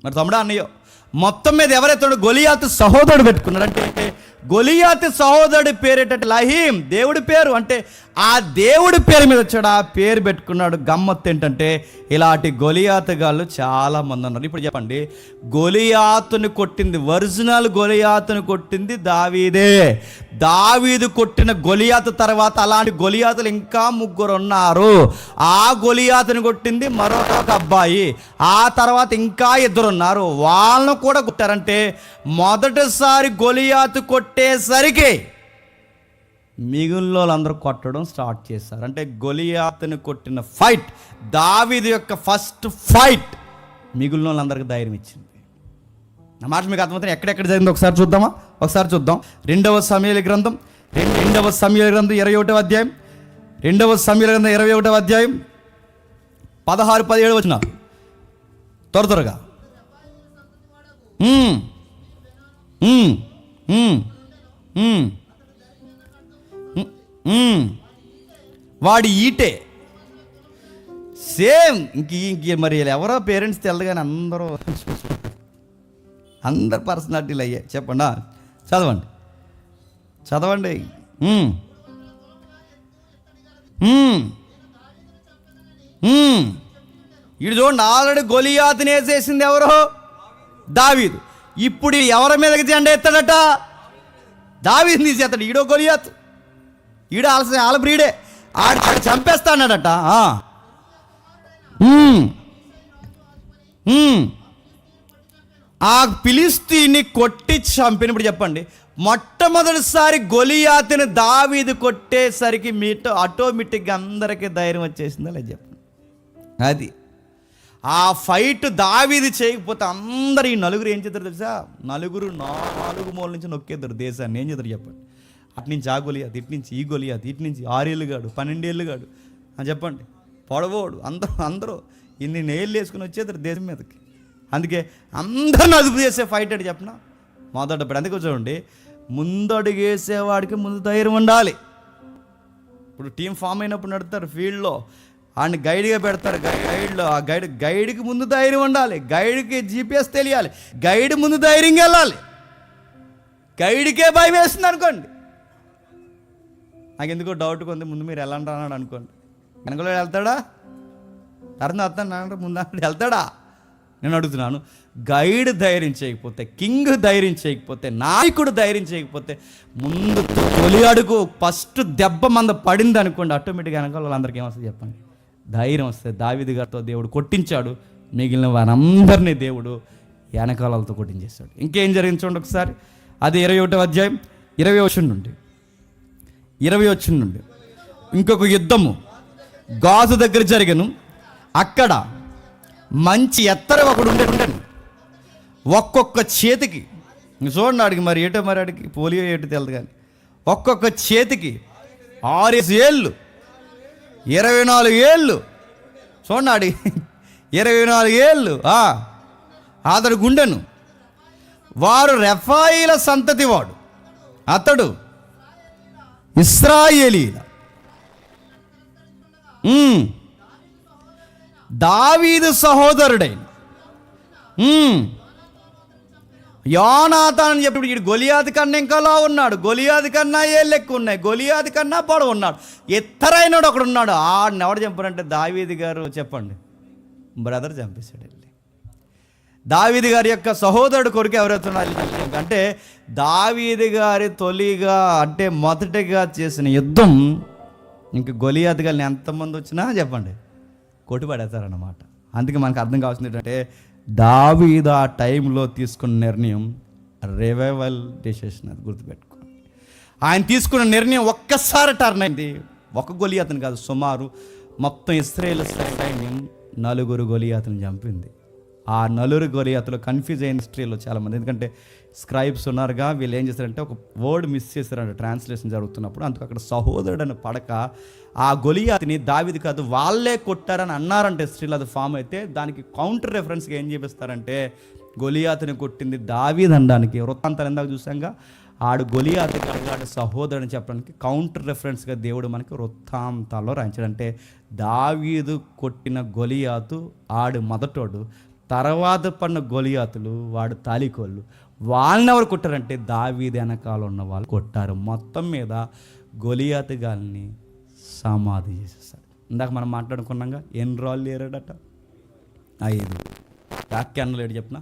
మరి తమ్ముడా అన్నయ్యో, మొత్తం మీద ఎవరైతే గొలియాతు సహోదరుడు పెట్టుకున్నాడు అంటే గొలియాతు సహోదరుడి పేరేటట్టు లహీం దేవుడి పేరు. అంటే ఆ దేవుడి పేరు మీద వచ్చాడు, ఆ పేరు పెట్టుకున్నాడు. గమ్మత్తు ఏంటంటే ఇలాంటి గొలియాతు గాళ్ళు చాలా మంది ఉన్నారు. ఇప్పుడు చెప్పండి, గొలియాతుని కొట్టింది, ఒరిజినల్ గొలియాతుని కొట్టింది దావీదే. దావీదు కొట్టిన గొలియాతు తర్వాత అలాంటి గొలియాతులు ఇంకా 3 ఉన్నారు. ఆ గొలియాతుని కొట్టింది మరొక అబ్బాయి, ఆ తర్వాత ఇంకా 2 ఉన్నారు. వాళ్ళను కూడా కొట్టారంటే మొదటిసారి గొలియాతు కొట్టేసరికి మిగిలిన వాళ్ళందరూ కొట్టడం స్టార్ట్ చేశారు. అంటే గొలియాతుని కొట్టిన ఫైట్ దావీదు యొక్క ఫస్ట్ ఫైట్ మిగిలిన వాళ్ళందరికీ ధైర్యం ఇచ్చింది. నా మాట మీకు అర్థమవుతుంది. ఎక్కడెక్కడ జరిగిందో ఒకసారి చూద్దామా? ఒకసారి చూద్దాం. 2వ సమూయేలు గ్రంథం 21వ అధ్యాయం, 2వ సమూయేలు గ్రంథం 21వ అధ్యాయం 16-17 వచనాలు త్వరగా. వాడి ఈటే సేమ్ ఇంక మరి ఎవరో పేరెంట్స్ తెలదు కానీ అందరు పర్సనాలిటీలు అయ్యాయి. చెప్పండి, చదవండి. ఇది చూడండి, ఆల్రెడీ గొలియాతుని వేసేసింది ఎవరో? దావీదు. ఇప్పుడు ఎవరి మీదకి జెండా ఎత్తాడట? దావీదుని తీసేస్తాడు. ఈడో గొలియాతు, ఈడో ఆల బ్రీడే, ఆడు చంపేస్తాడట. ఆ ఫిలిష్తీని కొట్టి చంపినప్పుడు చెప్పండి, మొట్టమొదటిసారి గొలియాతుని దావీదు కొట్టేసరికి ఆటోమేటిక్గా అందరికీ ధైర్యం వచ్చేసిందా లేదు చెప్పండి. అది ఆ ఫైట్ దావీదు చేయకపోతే అందరు ఈ నలుగురు ఏం చేద్దరు తెలుసా? నలుగురు 4 మూల నుంచి నొక్కేద్దరు దేశాన్ని. ఏం చేద్దరు చెప్పండి? అటు నుంచి ఆ గొలియాతు, ఇటు నుంచి ఈ గొలియాతు, ఇటు నుంచి 6 ఏళ్ళుగాడు, 12 ఏళ్ళుగాడు అని చెప్పండి, పొడవోడు, అందరూ ఇన్ని నేళ్ళు వేసుకుని వచ్చేద్దరు దేశం మీదకి. అందుకే అందరిని అదుపు చేసే ఫైట్ అంటే చెప్పిన మొదట. అందుకే చూడండి, ముందడుగు వేసేవాడికి ముందు ధైర్యం ఉండాలి. ఇప్పుడు టీం ఫామ్ అయినప్పుడు నడుపుతారు ఫీల్డ్లో, ఆయన గైడ్గా పెడతారు. గైడ్లో ఆ గైడ్కి ముందు ధైర్యం ఉండాలి. గైడ్కి జీపీఎస్ తెలియాలి. గైడ్ ముందు ధైర్యంగా వెళ్ళాలి. గైడ్కే భయం వేస్తుంది అనుకోండి, నాకు ఎందుకో డౌట్ కొంది, ముందు మీరు వెళ్ళండి అన్నాడు అనుకోండి, వెనకలో వెళ్తాడా? తర్వాత వస్తాను ముందు అన్నాడు, వెళ్తాడా? నేను అడుగుతున్నాను. గైడ్ ధైర్యం చేయకపోతే, కింగ్ ధైర్యం చేయకపోతే, నాయకుడు ధైర్యం చేయకపోతే, ముందు తొలి అడుగు ఫస్ట్ దెబ్బ మంద పడింది అనుకోండి, ఆటోమేటిక్గా వెనకాల వాళ్ళందరికీ ఏమొస్తుంది చెప్పండి? ధైర్యం వస్తుంది. దావీదు గారితో దేవుడు కొట్టించాడు, మిగిలిన వారందరినీ దేవుడు వెనకాలతో కొట్టించేశాడు. ఇంకేం జరిగింది చూడండి ఒకసారి. అది 21వ అధ్యాయం 20 వచనం నుండి ఇంకొక యుద్ధము గాజు దగ్గర జరిగను. అక్కడ మంచి ఎత్తర ఒకడు ఉండేను. ఒక్కొక్క చేతికి, చూడండి ఆడికి మరి ఏటో, మరి ఆడికి పోలియో ఏటో తెలియదు కానీ, ఒక్కొక్క చేతికి 6 ఏళ్ళు, 24 ఏళ్ళు. చూడండి ఆడి 24 ఏళ్ళు అతడు గుండెను. వారు రెఫాయిల సంతతి వాడు, అతడు ఇశ్రాయేలీల దావీదు సహోదరుడైన యోనాతాన్ అని చెప్పి, వీడు గొలియాతు కన్నా ఇంకాలా ఉన్నాడు, గొలియాతు కన్నా ఏళ్ళు ఎక్కువ ఉన్నాయి, గొలియాతు కన్నా పొడవు ఉన్నాడు, ఎత్తరైనడు ఒకడు ఉన్నాడు. ఆడిని ఎవడు చంపారంటే దావీదు గారు చెప్పండి, బ్రదర్ చంపేశాడు వెళ్ళి. దావీదు గారి యొక్క సహోదరుడు కొడుకు ఎవరైతున్నారు అంటే, దావీదు గారి తొలిగా అంటే మొదటిగా చేసిన యుద్ధం ఇంక గొలియాతు గారిని ఎంతమంది వచ్చినా చెప్పండి కొట్టుపడేస్తారన్నమాట. అందుకే మనకు అర్థం కావాల్సింది ఏంటంటే, దావీదు ఆ టైంలో తీసుకున్న నిర్ణయం రివైవల్ డెసిషన్. అది గుర్తుపెట్టుకోండి. ఆయన తీసుకున్న నిర్ణయం ఒక్కసారి టర్న్ అయింది. ఒక గొలియాతుని కాదు, సుమారు మొత్తం ఇశ్రాయేలు సైన్యం 4 గొలియాతుని చంపింది. ఆ 4 గొలియాతులు కన్ఫ్యూజ్ అయిన హిస్టరీలో చాలామంది, ఎందుకంటే స్క్రైబ్స్ ఉన్నారుగా, వీళ్ళు ఏం చేస్తారంటే ఒక వర్డ్ మిస్ చేశారంటే ట్రాన్స్లేషన్ జరుగుతున్నప్పుడు. అందుకు అక్కడ సహోదరుడు అని పడక ఆ గొలియాతుని దావీదు కాదు వాళ్ళే కొట్టారని అన్నారంటే హిస్టరీలో అది ఫామ్ అయితే, దానికి కౌంటర్ రెఫరెన్స్గా ఏం చేపిస్తారంటే, గొలియాతుని కొట్టింది దావీదు అనడానికి, వృత్తాంతాలు ఇందాక చూసాంగా, ఆడు గొలియాతు కడగాడు సహోదరుడు అని చెప్పడానికి కౌంటర్ రెఫరెన్స్గా దేవుడు మనకి వృత్తాంతాల్లో రాయించాడంటే, దావీదు కొట్టిన గొలియాతు ఆడు మొదటోడు, తర్వాత పడిన గొలియాతులు వాడు తాలికోళ్ళు. వాళ్ళని ఎవరు కొట్టారంటే దావీదు వెనకాల ఉన్న వాళ్ళు కొట్టారు. మొత్తం మీద గొలియాతు గాలిని సమాధి చేసేస్తాడు. ఇందాక మనం మాట్లాడుకున్నాగా, ఎన్ని రాళ్ళు ఏరాడట? 5. వ్యాఖ్యానంలో ఏడు చెప్పిన,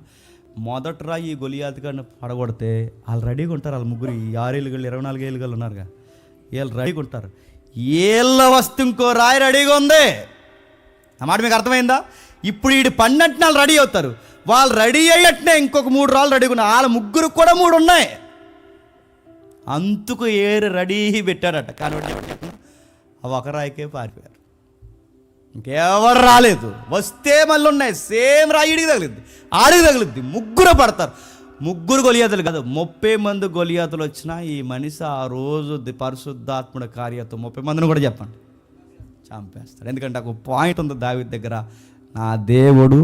మొదట రా ఈ గొలియాతు గారిని పడగొడితే వాళ్ళు రెడీగా ఉంటారు. వాళ్ళు ముగ్గురు 6 ఏళ్ళు 24 ఏళ్ళు ఉన్నారుగా, వీళ్ళు రెడీగా ఉంటారు. ఏళ్ళ వస్తు ఇంకో రాయి రెడీగా ఉంది. ఆ మాట మీకు అర్థమైందా? ఇప్పుడు వీడి పన్నెంటు వాళ్ళు రెడీ అవుతారు, వాళ్ళు రెడీ అయ్యట్నే ఇంకొక 3 రాళ్ళు రెడీగా ఉన్నాయి. వాళ్ళ ముగ్గురు కూడా 3 ఉన్నాయి. అంతుకు ఏరు రెడీ పెట్టాడట. కానీ అవి ఒక రాయికే పారిపోయారు, ఇంకెవరు రాలేదు. వస్తే మళ్ళీ ఉన్నాయి, సేమ్ రాయి ఇడికి తగిలిద్ది, ఆడికి తగిలిద్ది, ముగ్గురు పడతారు. 3 గొలియాతులు కాదు, 30 మంది గొలియాతులు వచ్చినా ఈ మనిషి ఆ రోజు పరిశుద్ధాత్ముడి కార్యతో 30 మందిని కూడా చెప్పండి చంపేస్తాడు. ఎందుకంటే ఒక పాయింట్ ఉంది దావీదు దగ్గర, నా దేవుడు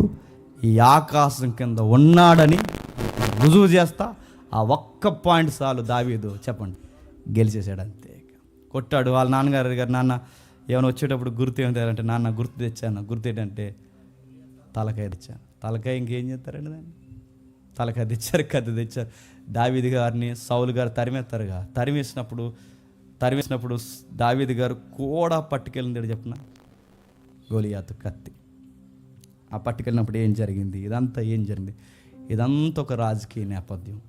ఈ ఆకాశం కింద ఉన్నాడని రుజువు చేస్తా. ఆ ఒక్క పాయింట్ చాలు దావీదు చెప్పండి గెలిచేసాడు. అంతే కొట్టాడు. వాళ్ళ నాన్నగారు నాన్న ఏమైనా వచ్చేటప్పుడు గుర్తు ఏమంటారంటే, నాన్న గుర్తు తెచ్చాను. గుర్తు ఏంటంటే తలకాయ తెచ్చాను. తలకాయ ఇంకేం చేస్తారండి దాన్ని? తలకాయ తెచ్చారు, కత్తి తెచ్చారు. దావీదు గారిని సౌలు గారు తరిమేస్తారుగా, తరిమేసినప్పుడు తరివేసినప్పుడు దావీదు గారు కూడా పట్టుకెళ్ళింది చెప్పిన గొలియాతు కత్తి. ఆ పట్టుకెళ్ళినప్పుడు ఏం జరిగింది, ఇదంతా ఏం జరిగింది, ఇదంతా ఒక రాజకీయ నేపథ్యం.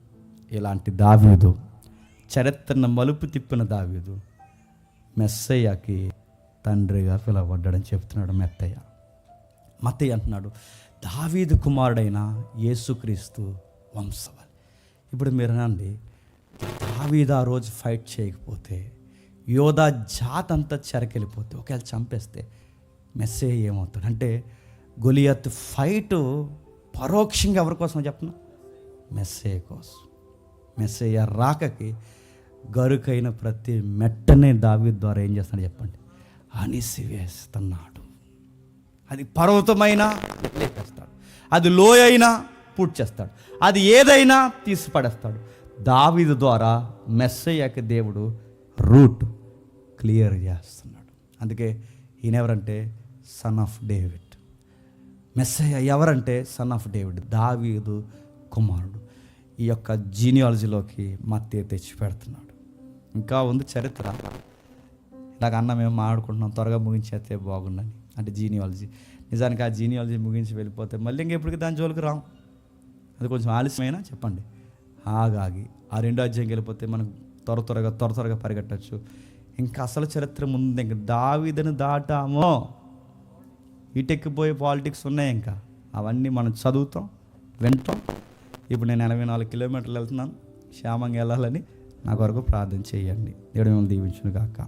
ఇలాంటి దావీదు, చరిత్రను మలుపు తిప్పిన దావీదు మెస్సయ్యకి తండ్రిగా పిలువబడ్డాడని చెప్తున్నాడు మత్తయి అంటున్నాడు దావీదు కుమారుడైన యేసుక్రీస్తు వంశవాళి. ఇప్పుడు మీరు అనండి, దావీదు ఆ రోజు ఫైట్ చేయకపోతే, యోధా జాత్ అంతా చెరకెళ్ళిపోతే, ఒకవేళ చంపేస్తే మెస్సయ్య ఏమవుతాడు అంటే, గొలియాతు ఫైటు పరోక్షంగా ఎవరి కోసం చెప్పిన మెస్సయ్య కోసం. మెస్సయ్య రాకకి గరుకైన ప్రతి మెట్టనే దావీదు ద్వారా ఏం చేస్తాడు చెప్పండి, అణిసివేస్తున్నాడు. అది పర్వతమైనా లేపేస్తాడు, అది లోయ అయినా పూర్తి చేస్తాడు, అది ఏదైనా తీసి పడేస్తాడు. దావీదు ద్వారా మెస్సయ్యకి దేవుడు రూట్ క్లియర్ చేస్తున్నాడు. అందుకే ఈయన ఎవరంటే సన్ ఆఫ్ డేవిడ్. మెస్సయ్య ఎవరంటే సన్ ఆఫ్ డేవిడ్, దావీదు కుమారుడు. ఈ యొక్క జీనియాలజీలోకి మత్తయి తెచ్చి పెడుతున్నాడు. ఇంకా ఉంది చరిత్ర. ఇలాగ అన్న మేము మాట్లాడుకుంటున్నాం, త్వరగా ముగించేస్తే బాగుండని. అంటే జీనియాలజీ, నిజానికి ఆ జీనియాలజీ ముగించి వెళ్ళిపోతే మళ్ళీ ఇంకెప్పటికీ దాని జోలికి రాం. అది కొంచెం ఆలస్యమైనా చెప్పండి, ఆగాగి ఆ 2వ అధ్యాయంకి వెళ్ళిపోతే మనకు త్వరగా పరిగెట్టచ్చు. ఇంకా అసలు చరిత్ర ముందు, ఇంకా దావీదును దాటామో ఇటెక్కిపోయే పాలిటిక్స్ ఉన్నాయి. ఇంకా అవన్నీ మనం చదువుతాం, వింటాం. ఇప్పుడు నేను 84 కిలోమీటర్లు వెళ్తున్నాను, క్షేమంగా వెళ్ళాలని నా కొరకు ప్రార్థన చేయండి. దేవుడు మిమ్మల్ని దీవించును గాక.